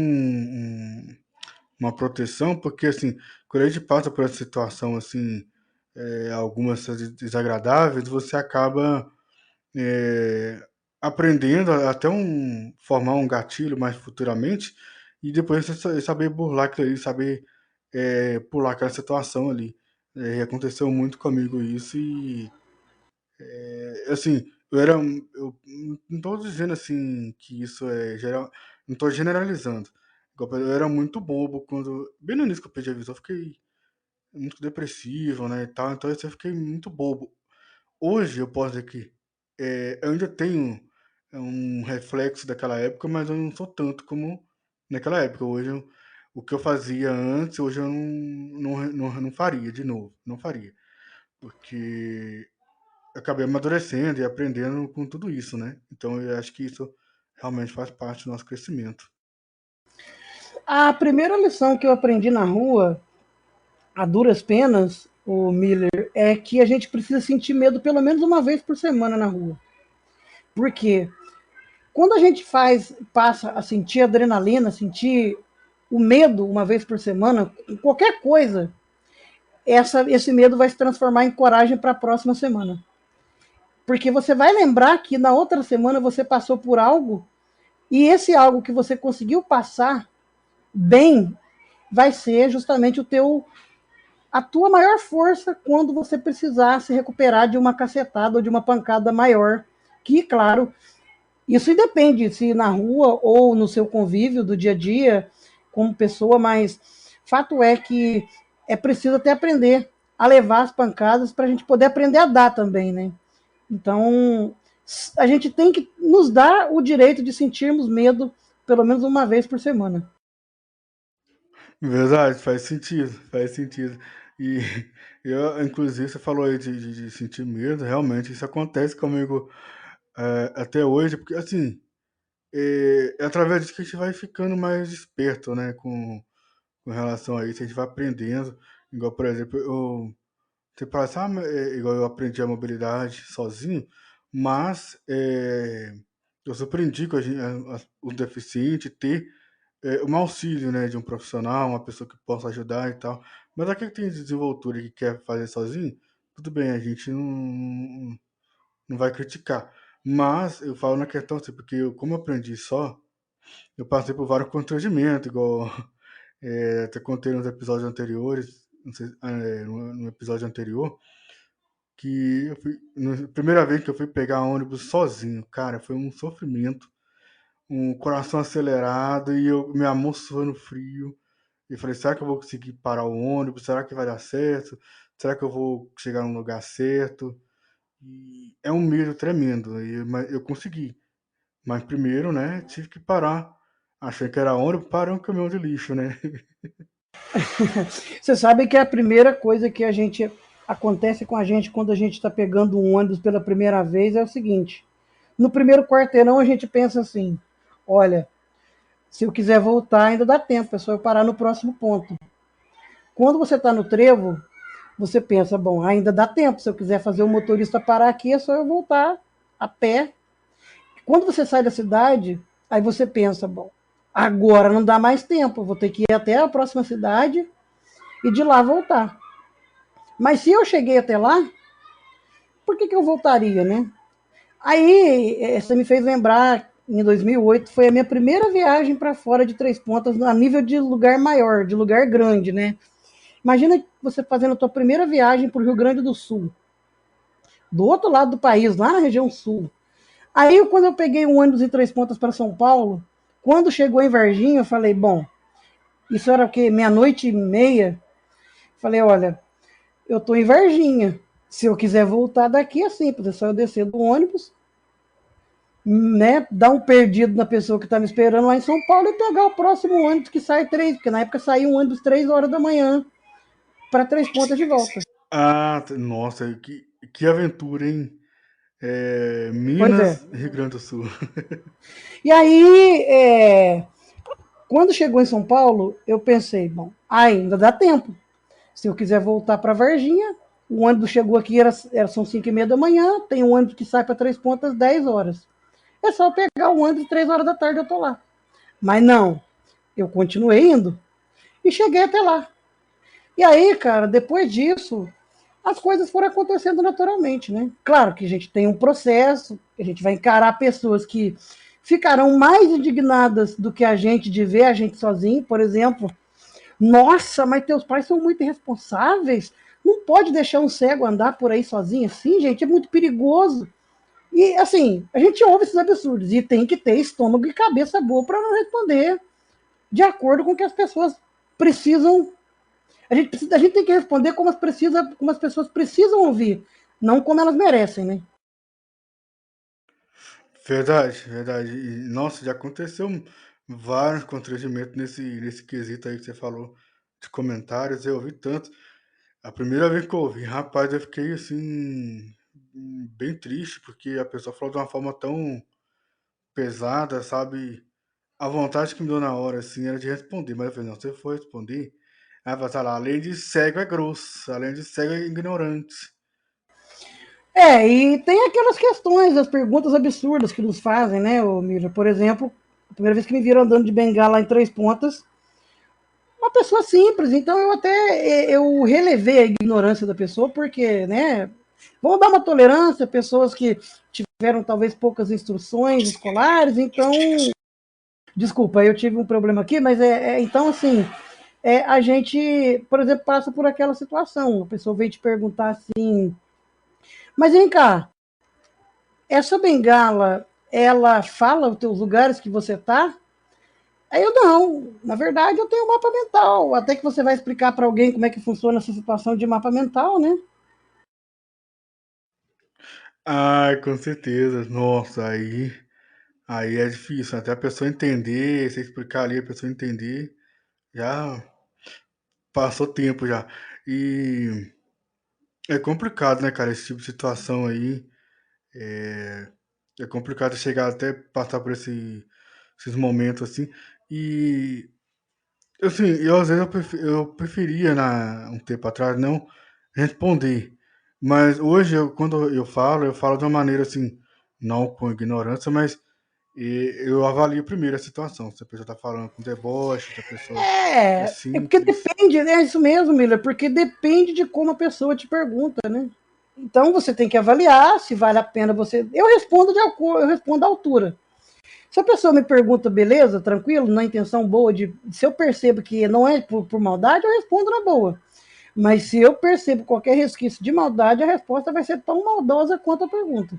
uma proteção, porque assim, quando a gente passa por essa situação assim, algumas desagradáveis, você acaba é, aprendendo até formar um gatilho mais futuramente e depois você saber burlar aquilo ali, saber pular aquela situação ali. Aconteceu muito comigo isso e assim, eu não estou dizendo assim que isso é geral, não estou generalizando. Eu era muito bobo quando, bem no início que eu perdi a visão, eu fiquei muito depressivo, né, e tal, então eu fiquei muito bobo. Hoje eu posso dizer que eu ainda tenho um reflexo daquela época, mas eu não sou tanto como naquela época. O que eu fazia antes, hoje eu não faria de novo, não faria, porque eu acabei amadurecendo e aprendendo com tudo isso, né? Então eu acho que isso realmente faz parte do nosso crescimento. A primeira lição que eu aprendi na rua, a duras penas, o Miller, é que a gente precisa sentir medo pelo menos uma vez por semana na rua. Por quê? Quando a gente passa a sentir adrenalina, sentir o medo uma vez por semana, qualquer coisa, esse medo vai se transformar em coragem para a próxima semana. Porque você vai lembrar que na outra semana você passou por algo e esse algo que você conseguiu passar bem vai ser justamente a tua maior força quando você precisar se recuperar de uma cacetada ou de uma pancada maior. Que, claro, isso independe se na rua ou no seu convívio do dia a dia como pessoa, mas fato é que é preciso até aprender a levar as pancadas para a gente poder aprender a dar também, né? Então, a gente tem que nos dar o direito de sentirmos medo pelo menos uma vez por semana. Verdade, faz sentido, faz sentido. E eu, inclusive, você falou aí de sentir medo, realmente isso acontece comigo até hoje, porque assim, é através disso que a gente vai ficando mais esperto, né, com relação a isso, a gente vai aprendendo. Igual, por exemplo, você fala assim, igual eu aprendi a mobilidade sozinho, mas eu surpreendi com o deficiente ter um auxílio, né, de um profissional, uma pessoa que possa ajudar e tal. Mas aquele que tem desenvoltura e que quer fazer sozinho, tudo bem, a gente não vai criticar. Mas eu falo na questão assim, porque como eu aprendi só, eu passei por vários constrangimentos, igual até contei nos episódios anteriores, não sei, no episódio anterior, que primeira vez que eu fui pegar ônibus sozinho, cara, foi um sofrimento, um coração acelerado e eu me amor suando frio. E falei, será que eu vou conseguir parar o ônibus? Será que vai dar certo? Será que eu vou chegar no lugar certo? E é um medo tremendo. Mas eu consegui. Mas primeiro, né, tive que parar. Achei que era ônibus, parei um caminhão de lixo, né? Você sabe que a primeira coisa que a gente acontece com a gente quando a gente está pegando um ônibus pela primeira vez é o seguinte: no primeiro quarteirão a gente pensa assim, olha, se eu quiser voltar ainda dá tempo, é só eu parar no próximo ponto. Quando você está no trevo, você pensa, bom, ainda dá tempo, se eu quiser fazer o motorista parar aqui é só eu voltar a pé. Quando você sai da cidade, aí você pensa, bom, agora não dá mais tempo, vou ter que ir até a próxima cidade e de lá voltar. Mas se eu cheguei até lá, por que eu voltaria, né? Aí você me fez lembrar, em 2008, foi a minha primeira viagem para fora de Três Pontas, a nível de lugar maior, de lugar grande, né? Imagina você fazendo a tua primeira viagem para o Rio Grande do Sul, do outro lado do país, lá na região sul. Aí, quando eu peguei um ônibus em Três Pontas para São Paulo, quando chegou em Varginha, eu falei, bom, isso era o quê? Meia-noite e meia. Falei, olha, eu tô em Varginha. Se eu quiser voltar daqui é simples, é só eu descer do ônibus, né, dar um perdido na pessoa que está me esperando lá em São Paulo e pegar o próximo ônibus que sai 3, porque na época saía um ônibus 3 horas da manhã para Três Pontas de volta. Ah, nossa, que aventura, hein? Pois é. Minas, Rio Grande do Sul. E aí, quando chegou em São Paulo, eu pensei, bom, ainda dá tempo. Se eu quiser voltar para Varginha, o ônibus chegou aqui, são 5h30 da manhã, tem um ônibus que sai para Três Pontas 10 horas. É só pegar o ônibus 3 horas da tarde eu tô lá. Mas não, eu continuei indo e cheguei até lá. E aí, cara, depois disso, as coisas foram acontecendo naturalmente, né? Claro que a gente tem um processo, a gente vai encarar pessoas que ficarão mais indignadas do que a gente de ver a gente sozinho, por exemplo. Nossa, mas teus pais são muito irresponsáveis. Não pode deixar um cego andar por aí sozinho assim, gente, é muito perigoso. E assim, a gente ouve esses absurdos e tem que ter estômago e cabeça boa para não responder de acordo com o que as pessoas precisam. A gente tem que responder como as pessoas precisam ouvir, não como elas merecem, né? Verdade, verdade. E, nossa, já aconteceu vários constrangimentos nesse quesito aí que você falou de comentários, eu ouvi tanto. A primeira vez que eu ouvi, rapaz, eu fiquei assim, bem triste, porque a pessoa falou de uma forma tão pesada, sabe? A vontade que me deu na hora, assim, era de responder, mas eu falei, não, se eu for responder, Aí fala, sei lá, além de cego é grosso, além de cego é ignorante. E tem aquelas questões, as perguntas absurdas que nos fazem, né, ô Mira? Por exemplo, a primeira vez que me viram andando de bengala lá em Três Pontas, uma pessoa simples, então eu relevei a ignorância da pessoa, porque, né, vamos dar uma tolerância a pessoas que tiveram talvez poucas instruções escolares, então, desculpa, eu tive um problema aqui, mas então assim, a gente, por exemplo, passa por aquela situação, a pessoa vem te perguntar assim, mas vem cá, essa bengala, ela fala os teus lugares que você tá? Aí eu não, na verdade eu tenho um mapa mental, até que você vai explicar para alguém como é que funciona essa situação de mapa mental, né? Ai, com certeza. Nossa, aí é difícil. Até a pessoa entender, você explicar ali, a pessoa entender, já passou tempo já. E é complicado, né, cara, esse tipo de situação aí. É complicado chegar até passar por esses momentos assim. E assim, eu às vezes eu preferia um tempo atrás não responder. Mas hoje, quando eu falo de uma maneira assim, não com ignorância, mas eu avalio primeiro a situação. Se a pessoa está falando com deboche, se a pessoa é É porque simples. depende, né? É isso mesmo, Miller, porque depende de como a pessoa te pergunta, né? Então você tem que avaliar se vale a pena você. Eu respondo à altura. Se a pessoa me pergunta, beleza, tranquilo, na intenção boa de. Se eu percebo que não é por maldade, eu respondo na boa. Mas se eu percebo qualquer resquício de maldade, a resposta vai ser tão maldosa quanto a pergunta.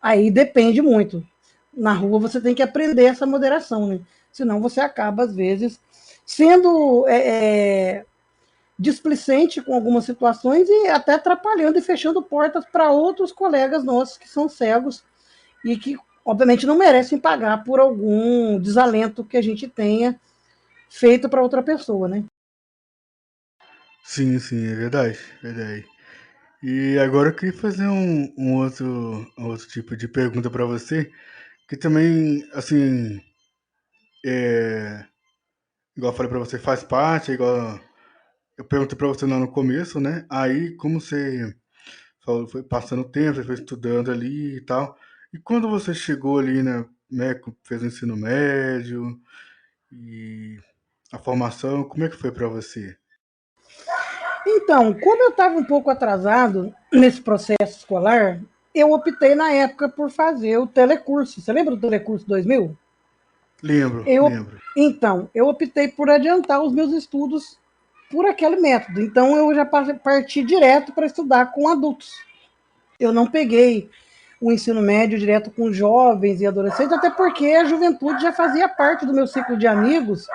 Aí depende muito. Na rua você tem que aprender essa moderação, né? Senão você acaba, às vezes, sendo displicente com algumas situações e até atrapalhando e fechando portas para outros colegas nossos que são cegos e que, obviamente, não merecem pagar por algum desalento que a gente tenha feito para outra pessoa, né? Sim, sim, é verdade, verdade. E agora eu queria fazer um outro tipo de pergunta para você, que também, assim, é, igual eu falei para você, faz parte, igual eu perguntei para você lá no começo, né? Aí, como você falou, foi passando o tempo, você foi estudando ali e tal. E quando você chegou ali, né, fez o ensino médio e a formação, como é que foi para você? Então, como eu estava um pouco atrasado nesse processo escolar, eu optei na época por fazer o telecurso. Você lembra do Telecurso 2000? Lembro, Eu, lembro. então, eu optei por adiantar os meus estudos por aquele método. Então, eu já parti direto para estudar com adultos. Eu não peguei o ensino médio direto com jovens e adolescentes, até porque a juventude já fazia parte do meu ciclo de amigos,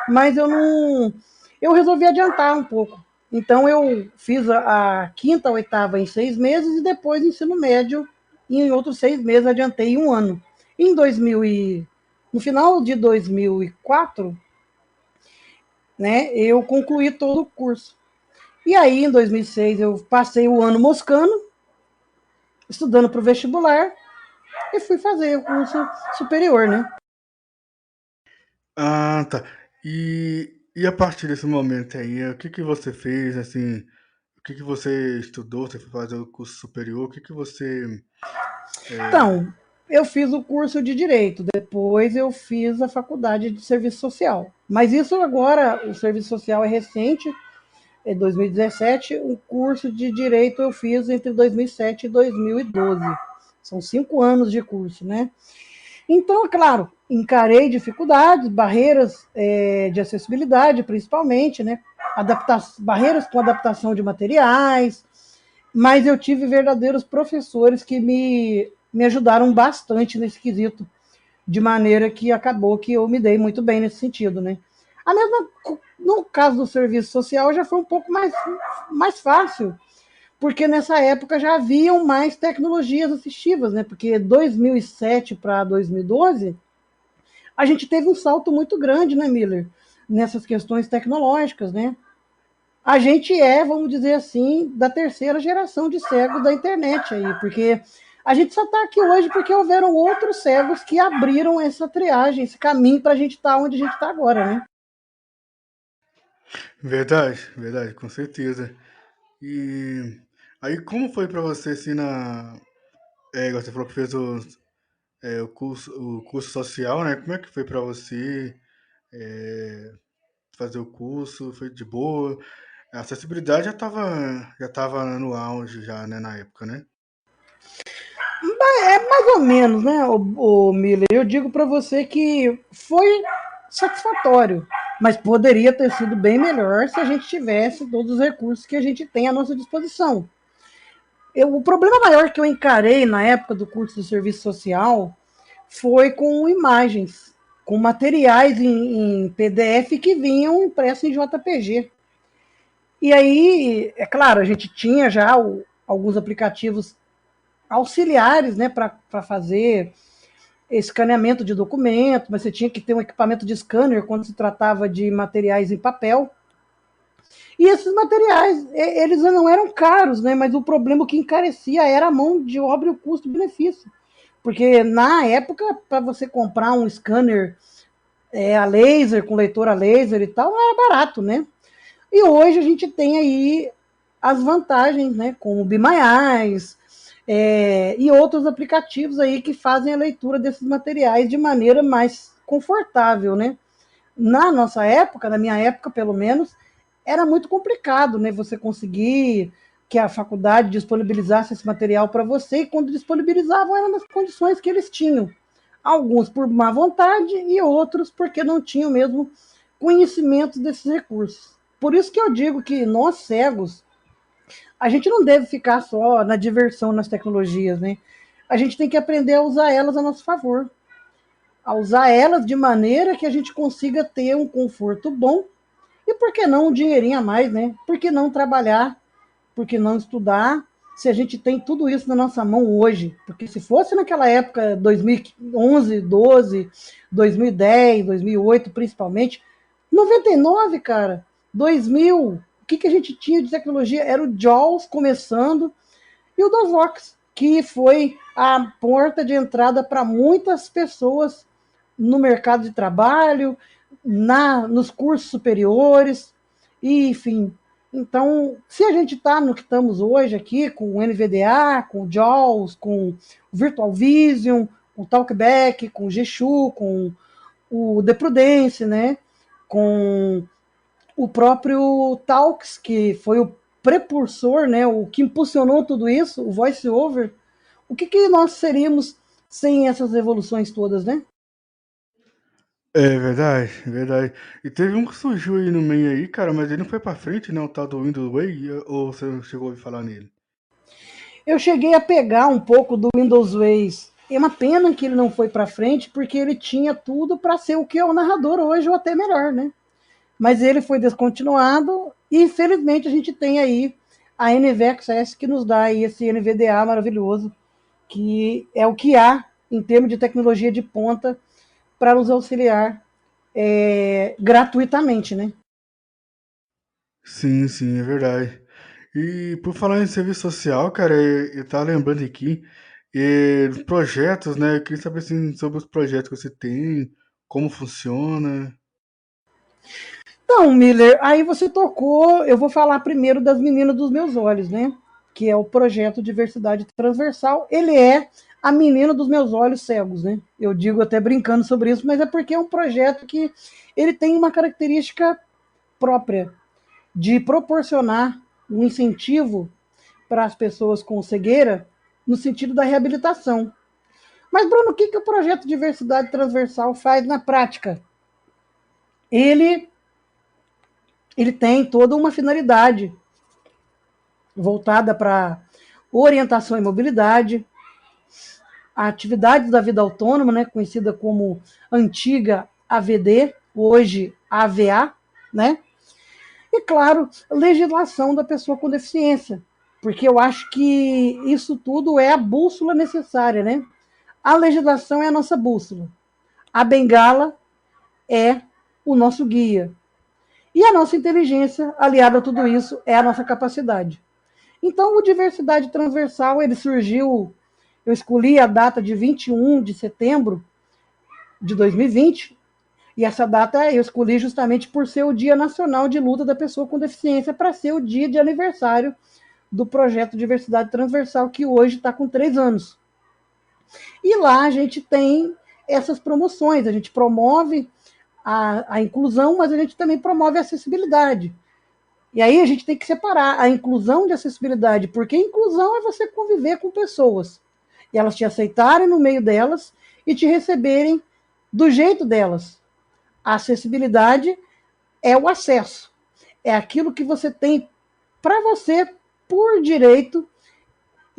mas eu não. Eu resolvi adiantar um pouco. Então eu fiz a quinta, a oitava em 6 meses e depois ensino médio em outros 6 meses, adiantei em um ano. Em 2000 no final de 2004, né, eu concluí todo o curso. E aí, em 2006, eu passei o ano moscando, estudando para o vestibular, e fui fazer o curso superior, né? Ah, tá. E a partir desse momento aí, o que que você fez, assim, o que que você estudou, você foi fazer o curso superior, o que que você... é, Então, eu fiz o curso de Direito, depois eu fiz a faculdade de Serviço Social. Mas isso agora, o Serviço Social é recente, é 2017, o curso de Direito eu fiz entre 2007 e 2012. São 5 anos de curso, né? Então, é claro, encarei dificuldades, barreiras de acessibilidade, principalmente, né? Barreiras com adaptação de materiais, mas eu tive verdadeiros professores que me ajudaram bastante nesse quesito, de maneira que acabou que eu me dei muito bem nesse sentido, né? A mesma, no caso do serviço social já foi um pouco mais fácil, porque nessa época já haviam mais tecnologias assistivas, né? Porque 2007 para 2012 a gente teve um salto muito grande, né, Miller? Nessas questões tecnológicas, né? A gente vamos dizer assim, da terceira geração de cegos da internet aí, porque a gente só está aqui hoje porque houveram outros cegos que abriram essa triagem, esse caminho para a gente estar onde a gente está agora, né? Verdade, verdade, com certeza. E aí, como foi para você, assim, você falou que fez o curso social, né? Como é que foi para você é, fazer o curso? Foi de boa? A acessibilidade já tava no auge já, né, na época, né? É mais ou menos, né, o Miller? Eu digo para você que foi satisfatório, mas poderia ter sido bem melhor se a gente tivesse todos os recursos que a gente tem à nossa disposição. O problema maior que eu encarei na época do curso de serviço social foi com imagens, com materiais em PDF que vinham impressos em JPG. E aí, é claro, a gente tinha já alguns aplicativos auxiliares, né, para fazer escaneamento de documento, mas você tinha que ter um equipamento de scanner quando se tratava de materiais em papel. E esses materiais, eles não eram caros, né, mas o problema que encarecia era a mão de obra e o custo-benefício. Porque na época, para você comprar um scanner a laser, com leitor a laser e tal, não era barato, né? E hoje a gente tem aí as vantagens, né? Como o Be My Eyes, e outros aplicativos aí que fazem a leitura desses materiais de maneira mais confortável, né? Na nossa época, na minha época pelo menos, era muito complicado, né? Você conseguir que a faculdade disponibilizasse esse material para você e quando disponibilizavam eram nas condições que eles tinham. Alguns por má vontade e outros porque não tinham mesmo conhecimento desses recursos. Por isso que eu digo que nós cegos, a gente não deve ficar só na diversão nas tecnologias, né? A gente tem que aprender a usar elas a nosso favor, a usar elas de maneira que a gente consiga ter um conforto bom e por que não um dinheirinho a mais, né? Por que não trabalhar? Por que não estudar? Se a gente tem tudo isso na nossa mão hoje, porque se fosse naquela época, 2011, 12, 2010, 2008 principalmente, 99, cara, 2000, o que a gente tinha de tecnologia? Era o JAWS começando e o DOSVox, que foi a porta de entrada para muitas pessoas no mercado de trabalho, nos cursos superiores, e, enfim. Então, se a gente está no que estamos hoje aqui, com o NVDA, com o JAWS, com o Virtual Vision, com o Talkback, com o Geshu, com o The Prudence, né? Com o próprio Talks, que foi o precursor, né? O que impulsionou tudo isso, o VoiceOver. O que nós seríamos sem essas evoluções todas, né? É verdade, é verdade. E teve um que surgiu aí no meio aí, cara, mas ele não foi pra frente, né? O tal do Windows Way, ou você não chegou a ouvir falar nele? Eu cheguei a pegar um pouco do Windows Ways. É uma pena que ele não foi para frente, porque ele tinha tudo para ser o que é o narrador hoje, ou até melhor, né? Mas ele foi descontinuado e, infelizmente, a gente tem aí a NVXS que nos dá aí esse NVDA maravilhoso, que é o que há em termos de tecnologia de ponta para nos auxiliar gratuitamente, né? Sim, sim, é verdade. E por falar em serviço social, cara, eu tava lembrando aqui, projetos, né? Eu queria saber assim, sobre os projetos que você tem, como funciona. Então, Miller, aí você tocou. Eu vou falar primeiro das Meninas dos Meus Olhos, né? Que é o projeto Diversidade Transversal. Ele é a menina dos meus olhos cegos, né? Eu digo até brincando sobre isso, mas é porque é um projeto que ele tem uma característica própria de proporcionar um incentivo para as pessoas com cegueira no sentido da reabilitação. Mas, Bruno, o que o projeto Diversidade Transversal faz na prática? Ele, ele tem toda uma finalidade voltada para orientação e mobilidade, atividades da vida autônoma, né, conhecida como antiga AVD, hoje AVA, né? E, claro, legislação da pessoa com deficiência, porque eu acho que isso tudo é a bússola necessária, né? A legislação é a nossa bússola, a bengala é o nosso guia. E a nossa inteligência, aliada a tudo isso, é a nossa capacidade. Então, o Diversidade Transversal, ele surgiu, eu escolhi a data de 21 de setembro de 2020, E essa data eu escolhi justamente por ser o Dia Nacional de Luta da Pessoa com Deficiência, para ser o dia de aniversário do projeto Diversidade Transversal, que hoje está com 3 anos. E lá a gente tem essas promoções, a gente promove a inclusão, mas a gente também promove a acessibilidade. E aí a gente tem que separar a inclusão de acessibilidade, porque inclusão é você conviver com pessoas, e elas te aceitarem no meio delas e te receberem do jeito delas. A acessibilidade é o acesso, é aquilo que você tem para você por direito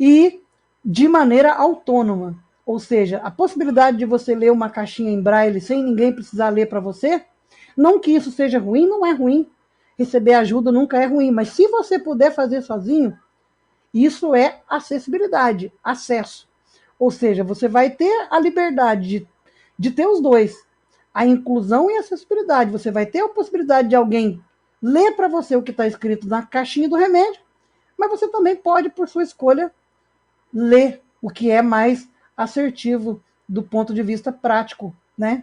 e de maneira autônoma. Ou seja, a possibilidade de você ler uma caixinha em braille sem ninguém precisar ler para você, não que isso seja ruim, não é ruim. Receber ajuda nunca é ruim, mas se você puder fazer sozinho, isso é acessibilidade, acesso. Ou seja, você vai ter a liberdade de ter os dois, a inclusão e a acessibilidade. Você vai ter a possibilidade de alguém ler para você o que está escrito na caixinha do remédio, mas você também pode, por sua escolha, ler o que é mais assertivo do ponto de vista prático, né?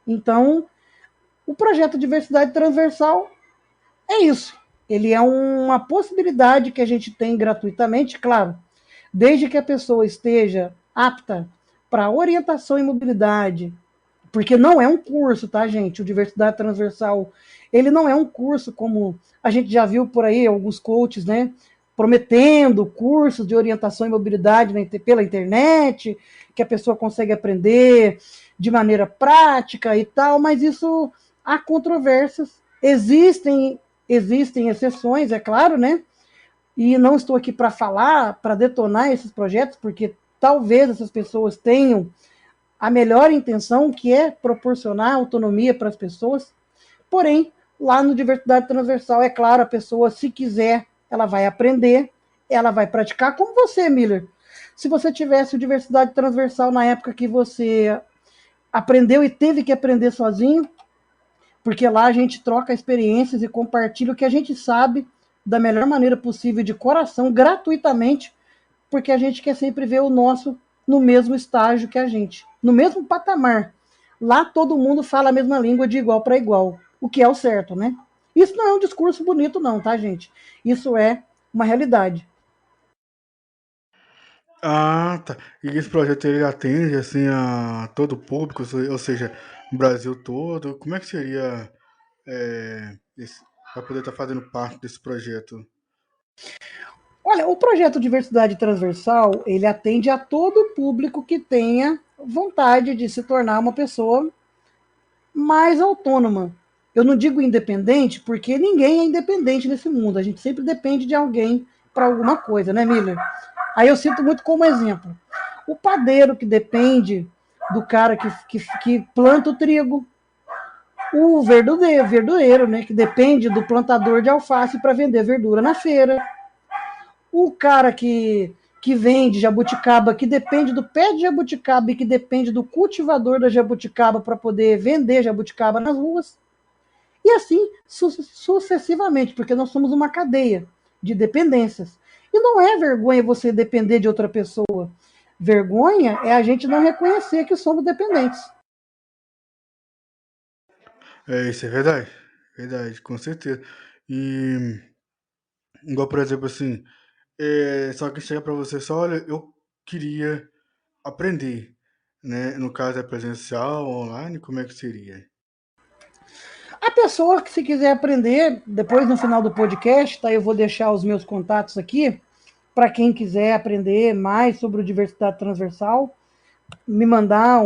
Então, o projeto Diversidade Transversal é isso. Ele é uma possibilidade que a gente tem gratuitamente, claro, desde que a pessoa esteja apta para orientação e mobilidade, porque não é um curso, tá, gente? O Diversidade Transversal, ele não é um curso como a gente já viu por aí, alguns coaches, né? Prometendo cursos de orientação e mobilidade pela internet, que a pessoa consegue aprender de maneira prática e tal, mas isso há controvérsias. Existem exceções, é claro, né? E não estou aqui para falar, para detonar esses projetos, porque talvez essas pessoas tenham a melhor intenção, que é proporcionar autonomia para as pessoas. Porém, lá no Diversidade Transversal, é claro, a pessoa, se quiser, ela vai aprender, ela vai praticar, como você, Miller. Se você tivesse o Diversidade Transversal na época que você aprendeu e teve que aprender sozinho, porque lá a gente troca experiências e compartilha o que a gente sabe da melhor maneira possível, de coração, gratuitamente, porque a gente quer sempre ver o nosso no mesmo estágio que a gente, no mesmo patamar. Lá todo mundo fala a mesma língua de igual para igual, o que é o certo, né? Isso não é um discurso bonito não, tá, gente? Isso é uma realidade. Ah, tá. E esse projeto ele atende assim a todo o público, ou seja, no Brasil todo. Como é que seria para poder estar fazendo parte desse projeto? Olha, o projeto Diversidade Transversal, ele atende a todo público que tenha vontade de se tornar uma pessoa mais autônoma. Eu não digo independente, porque ninguém é independente nesse mundo. A gente sempre depende de alguém para alguma coisa, né, Miller? Aí eu cito muito como exemplo. O padeiro que depende do cara que planta o trigo. O verdureiro, né, que depende do plantador de alface para vender verdura na feira. O cara que vende jabuticaba, que depende do pé de jabuticaba e que depende do cultivador da jabuticaba para poder vender jabuticaba nas ruas. E assim sucessivamente, porque nós somos uma cadeia de dependências. E não é vergonha você depender de outra pessoa. Vergonha é a gente não reconhecer que somos dependentes. Isso é verdade. Verdade, com certeza. E igual, por exemplo, assim, só que chega para você só, olha, eu queria aprender, né? No caso é presencial, online, como é que seria? A pessoa que se quiser aprender, depois no final do podcast, tá, eu vou deixar os meus contatos aqui, para quem quiser aprender mais sobre o diversidade transversal, me mandar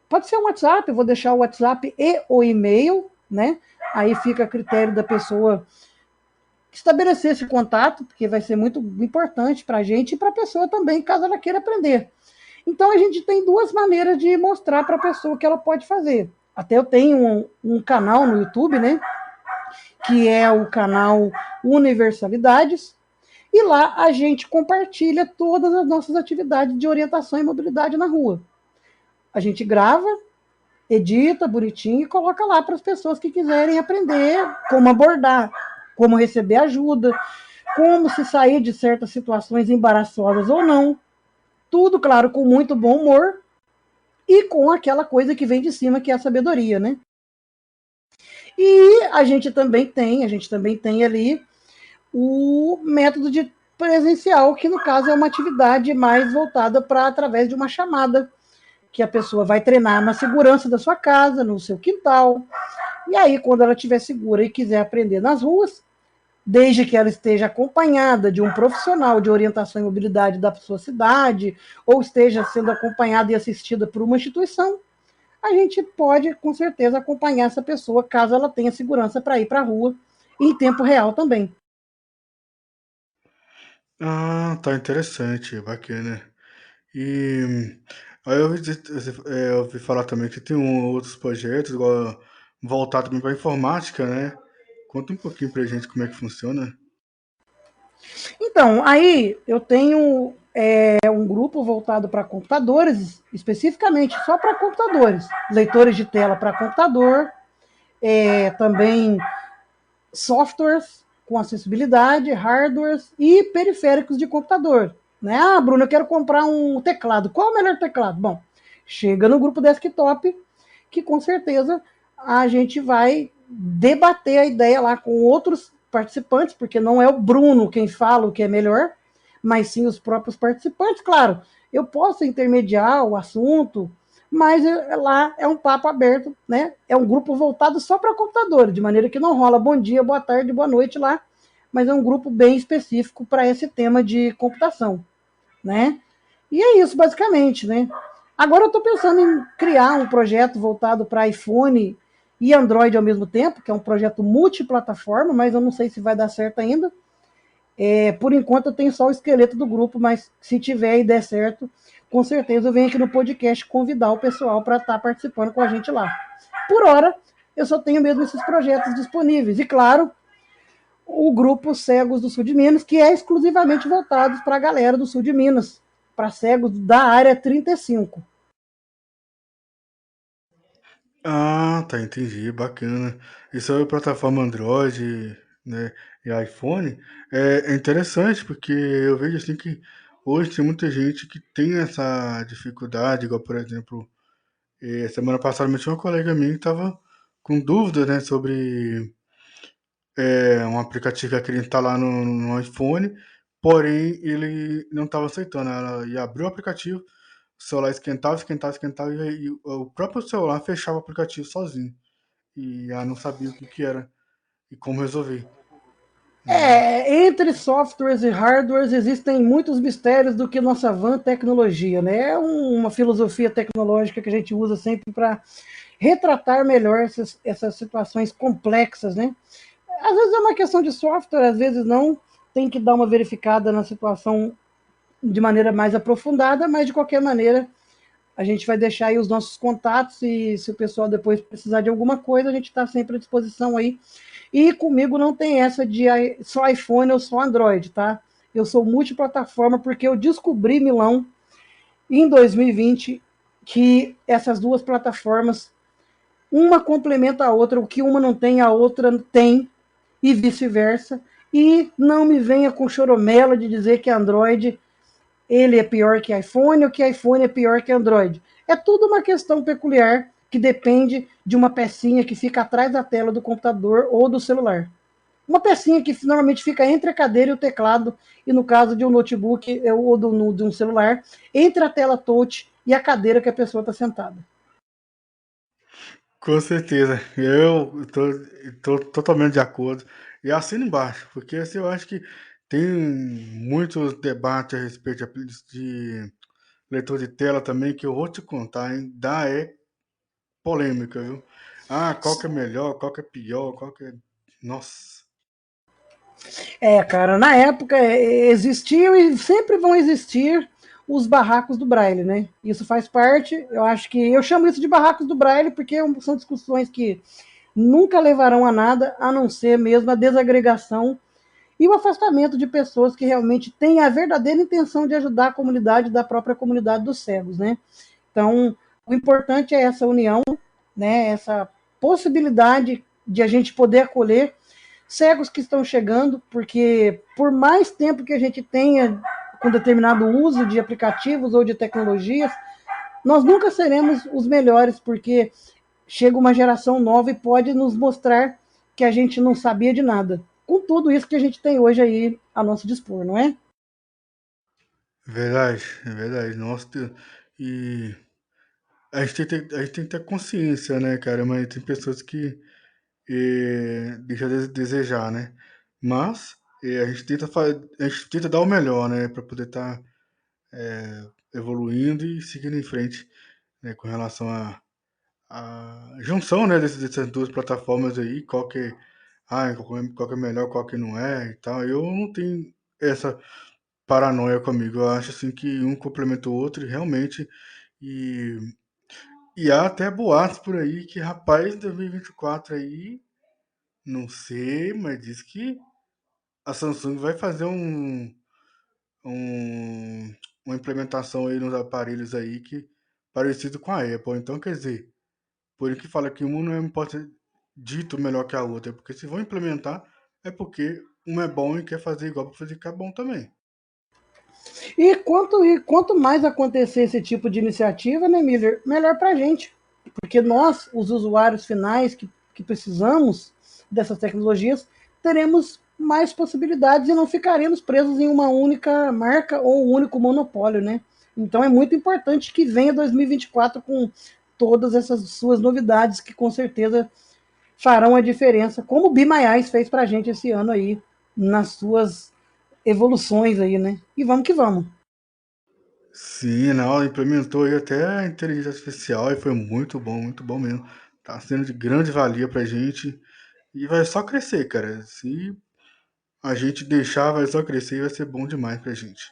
pode ser um WhatsApp, eu vou deixar o WhatsApp e o e-mail, né? Aí fica a critério da pessoa estabelecer esse contato, porque vai ser muito importante para a gente e para a pessoa também, caso ela queira aprender. Então a gente tem duas maneiras de mostrar para a pessoa o que ela pode fazer. Até eu tenho um canal no YouTube, né? Que é o canal Universalidades, e lá a gente compartilha todas as nossas atividades de orientação e mobilidade na rua. A gente grava, edita bonitinho e coloca lá para as pessoas que quiserem aprender como abordar, como receber ajuda, como se sair de certas situações embaraçosas ou não. Tudo, claro, com muito bom humor e com aquela coisa que vem de cima, que é a sabedoria, né? E a gente também tem ali o método de presencial, que no caso é uma atividade mais voltada para através de uma chamada, que a pessoa vai treinar na segurança da sua casa, no seu quintal. E aí, quando ela estiver segura e quiser aprender nas ruas, desde que ela esteja acompanhada de um profissional de orientação e mobilidade da sua cidade, ou esteja sendo acompanhada e assistida por uma instituição, a gente pode, com certeza, acompanhar essa pessoa, caso ela tenha segurança para ir para a rua, em tempo real também. Ah, tá interessante, bacana. E aí eu ouvi falar também que tem outros projetos, igual voltado também para informática, né? Conta um pouquinho pra gente como é que funciona. Então, aí eu tenho um grupo voltado para computadores, especificamente só para computadores, leitores de tela para computador, também softwares com acessibilidade, hardwares e periféricos de computador. Né? Ah, Bruno, eu quero comprar um teclado. Qual é o melhor teclado? Bom, chega no grupo desktop, que com certeza a gente vai debater a ideia lá com outros participantes, porque não é o Bruno quem fala o que é melhor, mas sim os próprios participantes. Claro, eu posso intermediar o assunto, mas lá é um papo aberto, né? É um grupo voltado só para computadores, de maneira que não rola bom dia, boa tarde, boa noite lá, mas é um grupo bem específico para esse tema de computação, né? E é isso, basicamente, né? Agora eu estou pensando em criar um projeto voltado para iPhone e Android ao mesmo tempo, que é um projeto multiplataforma, mas eu não sei se vai dar certo ainda. Por enquanto eu tenho só o esqueleto do grupo, mas se tiver e der certo, com certeza eu venho aqui no podcast convidar o pessoal para estar participando com a gente lá. Por hora, eu só tenho mesmo esses projetos disponíveis. E claro, o grupo Cegos do Sul de Minas, que é exclusivamente voltado para a galera do Sul de Minas, para cegos da área 35. Ah, tá, entendi, bacana. Isso é a plataforma Android, né, e iPhone. É interessante porque eu vejo assim que hoje tem muita gente que tem essa dificuldade, igual por exemplo, semana passada me tinha uma colega minha que estava com dúvida, né, sobre um aplicativo que ela queria instalar no iPhone, porém ele não estava aceitando. Ela ia abrir o aplicativo, o celular esquentava, esquentava, esquentava, e o próprio celular fechava o aplicativo sozinho. E ela não sabia o que que era e como resolver, né? Entre softwares e hardwares existem muitos mistérios do que nossa van tecnologia, né? É uma filosofia tecnológica que a gente usa sempre para retratar melhor essas situações complexas, né? Às vezes é uma questão de software, às vezes não. Tem que dar uma verificada na situação de maneira mais aprofundada, mas de qualquer maneira a gente vai deixar aí os nossos contatos e se o pessoal depois precisar de alguma coisa, a gente está sempre à disposição aí. E comigo não tem essa de só iPhone ou só Android, tá? Eu sou multiplataforma porque eu descobri, Milão, em 2020, que essas duas plataformas, uma complementa a outra, o que uma não tem, a outra tem, e vice-versa. E não me venha com choromela de dizer que Android ele é pior que iPhone ou que iPhone é pior que Android. É tudo uma questão peculiar que depende de uma pecinha que fica atrás da tela do computador ou do celular. Uma pecinha que normalmente fica entre a cadeira e o teclado, e no caso de um notebook ou de um celular, entre a tela touch e a cadeira que a pessoa está sentada. Com certeza, eu tô totalmente de acordo. E assino embaixo, porque assim, eu acho que tem muitos debates a respeito de leitor de tela também, que eu vou te contar, hein? Polêmica, viu? Ah, qual que é melhor, qual que é pior, qual que é. Nossa. Cara, na época existiam e sempre vão existir os barracos do Braille, né? Isso faz parte, eu acho que eu chamo isso de barracos do Braille porque são discussões que nunca levarão a nada, a não ser mesmo a desagregação e o afastamento de pessoas que realmente têm a verdadeira intenção de ajudar a comunidade da própria comunidade dos cegos, né? Então, o importante é essa união, né? Essa possibilidade de a gente poder acolher cegos que estão chegando, porque por mais tempo que a gente tenha com determinado uso de aplicativos ou de tecnologias, nós nunca seremos os melhores, porque chega uma geração nova e pode nos mostrar que a gente não sabia de nada. Com tudo isso que a gente tem hoje aí a nosso dispor, não é? Verdade, é verdade. Nossa, e a gente tem que ter consciência, né, cara? Mas tem pessoas que deixam a desejar, né? Mas a gente tenta dar o melhor, né, para poder estar evoluindo e seguindo em frente, né, com relação a junção, né, dessas duas plataformas aí, qual que é melhor, qual que não é e tal. Eu não tenho essa paranoia comigo. Eu acho assim que um complementa o outro e realmente e, e há até boatos por aí que, rapaz, 2024 aí, não sei, mas diz que a Samsung vai fazer um uma implementação aí nos aparelhos aí que parecido com a Apple. Então, quer dizer, por isso que fala que uma não pode ser dito melhor que a outra, porque se vão implementar, é porque uma é bom e quer fazer igual para fazer ficar bom também. E quanto mais acontecer esse tipo de iniciativa, né, Miller, melhor para a gente. Porque nós, os usuários finais que precisamos dessas tecnologias, teremos mais possibilidades e não ficaremos presos em uma única marca ou um único monopólio, né? Então é muito importante que venha 2024 com todas essas suas novidades que com certeza farão a diferença, como o Be My Eyes fez para a gente esse ano aí, nas suas evoluções aí, né? E vamos que vamos. Sim, não, implementou aí até a inteligência artificial e foi muito bom mesmo. Tá sendo de grande valia pra gente e vai só crescer, cara. Se a gente deixar, vai só crescer e vai ser bom demais pra gente.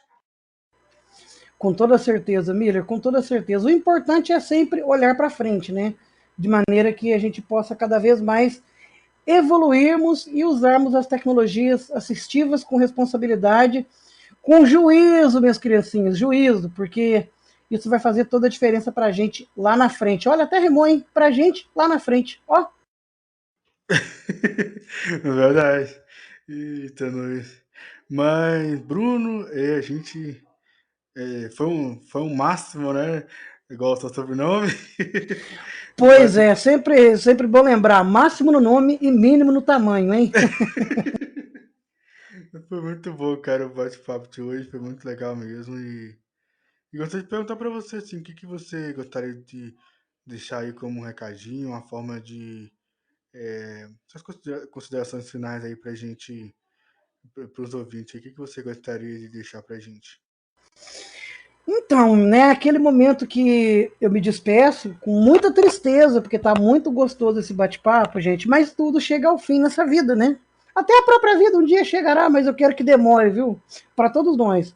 Com toda certeza, Miller, com toda certeza. O importante é sempre olhar para frente, né? De maneira que a gente possa cada vez mais evoluirmos e usarmos as tecnologias assistivas com responsabilidade, com juízo, minhas criancinhas, juízo, porque isso vai fazer toda a diferença para a gente lá na frente. Olha, até rimou, hein? Para a gente lá na frente. Ó, Verdade. Eita, nós. Mas, Bruno, a gente foi um máximo, né? Igual o seu sobrenome. pois Bate- é, sempre bom lembrar, máximo no nome e mínimo no tamanho, hein? Foi muito bom, cara, o bate-papo de hoje, foi muito legal mesmo. E gostaria de perguntar para você, assim, o que que você gostaria de deixar aí como um recadinho, uma forma de. Suas considerações finais aí pra gente, para os ouvintes, aí, o que que você gostaria de deixar pra gente? Então, né, aquele momento que eu me despeço com muita tristeza, porque tá muito gostoso esse bate-papo, gente, mas tudo chega ao fim nessa vida, né? Até a própria vida um dia chegará, mas eu quero que demore, viu? Para todos nós.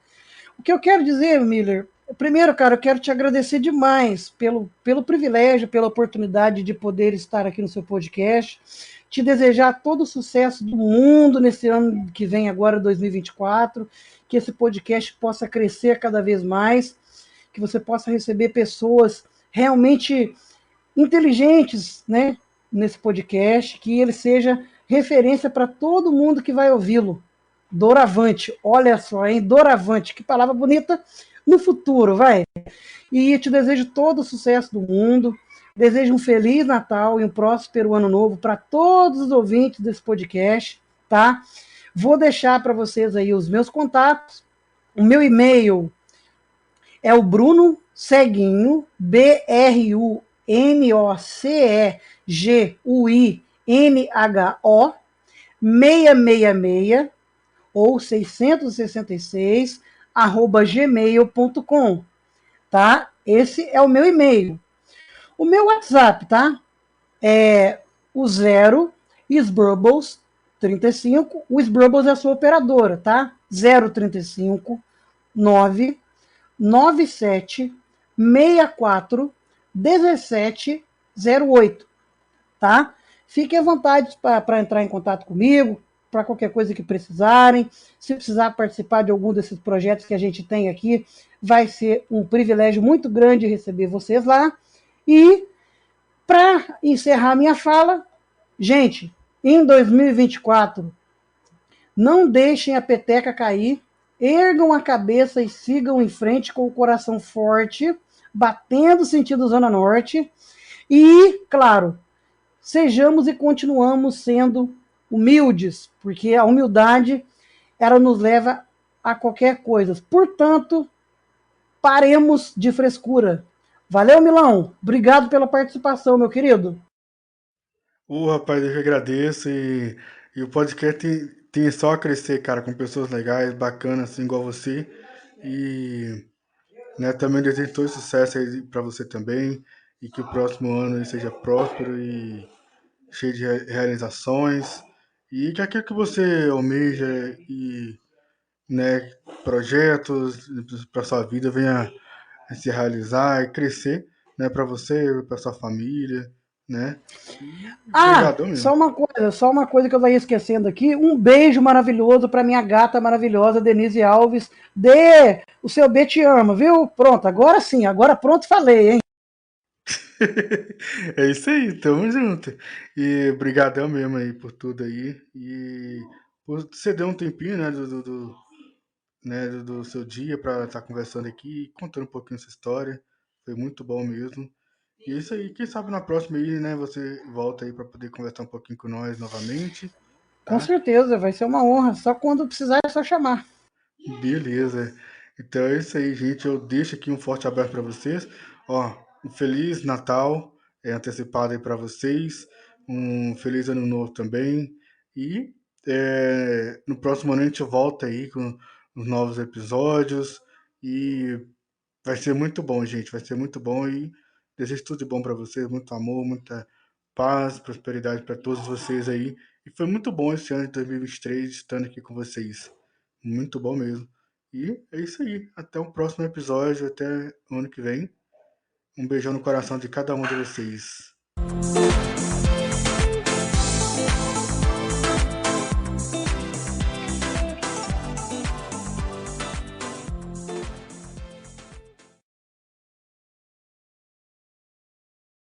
O que eu quero dizer, Miller, primeiro, cara, eu quero te agradecer demais pelo privilégio, pela oportunidade de poder estar aqui no seu podcast, te desejar todo o sucesso do mundo nesse ano que vem agora, 2024, que esse podcast possa crescer cada vez mais, que você possa receber pessoas realmente inteligentes, né, nesse podcast, que ele seja referência para todo mundo que vai ouvi-lo. Doravante, olha só, hein? Doravante, que palavra bonita no futuro, vai. E te desejo todo o sucesso do mundo. Desejo um feliz Natal e um próspero ano novo para todos os ouvintes desse podcast, tá? Vou deixar para vocês aí os meus contatos. O meu e-mail é o Bruno Ceguinho, BRUNOCEGUINHO 666 ou 666 arroba gmail.com, tá? Esse é o meu e-mail. O meu WhatsApp, tá? É o 0 Sbrubbles 35. O Sbrubbles é a sua operadora, tá? 035 9 97 64 1708, tá? Fiquem à vontade para entrar em contato comigo, para qualquer coisa que precisarem. Se precisar participar de algum desses projetos que a gente tem aqui, vai ser um privilégio muito grande receber vocês lá. E, para encerrar minha fala, gente, em 2024, não deixem a peteca cair, ergam a cabeça e sigam em frente com o coração forte, batendo sentido Zona Norte. E, claro, sejamos e continuamos sendo humildes, porque a humildade ela nos leva a qualquer coisa. Portanto, paremos de frescura. Valeu, Milão. Obrigado pela participação, meu querido. Rapaz, eu que agradeço e o podcast tem só a crescer, cara, com pessoas legais, bacanas, assim, igual você. E, né, também desejo todo sucesso aí pra você também e que o próximo ano aí seja próspero e cheio de realizações e que aquilo que você almeja e, né, projetos para sua vida venha a se realizar e crescer, né, para você, para sua família, né? E Ah, obrigadão mesmo. só uma coisa que eu ia esquecendo aqui. Um beijo maravilhoso para minha gata maravilhosa, Denise Alves. Dê o seu B te ama, viu? Pronto, agora sim, agora pronto falei, hein? É isso aí, tamo junto. E brigadão mesmo aí por tudo aí. E por você deu um tempinho, né, do seu dia para estar conversando aqui, contando um pouquinho essa história. Foi muito bom mesmo. E é isso aí, quem sabe na próxima aí, né, você volta aí para poder conversar um pouquinho com nós novamente, Com tá? certeza, vai ser uma honra. Só quando precisar é só chamar. Beleza. Então é isso aí, gente. Eu deixo aqui um forte abraço para vocês. Ó, um feliz Natal antecipado aí para vocês. Um feliz ano novo também. E no próximo ano a gente volta aí com os novos episódios. E vai ser muito bom, gente. Vai ser muito bom e desejo tudo de bom para vocês. Muito amor, muita paz, prosperidade para todos vocês aí. E foi muito bom esse ano de 2023 estando aqui com vocês. Muito bom mesmo. E é isso aí. Até o próximo episódio, até o ano que vem. Um beijão no coração de cada um de vocês.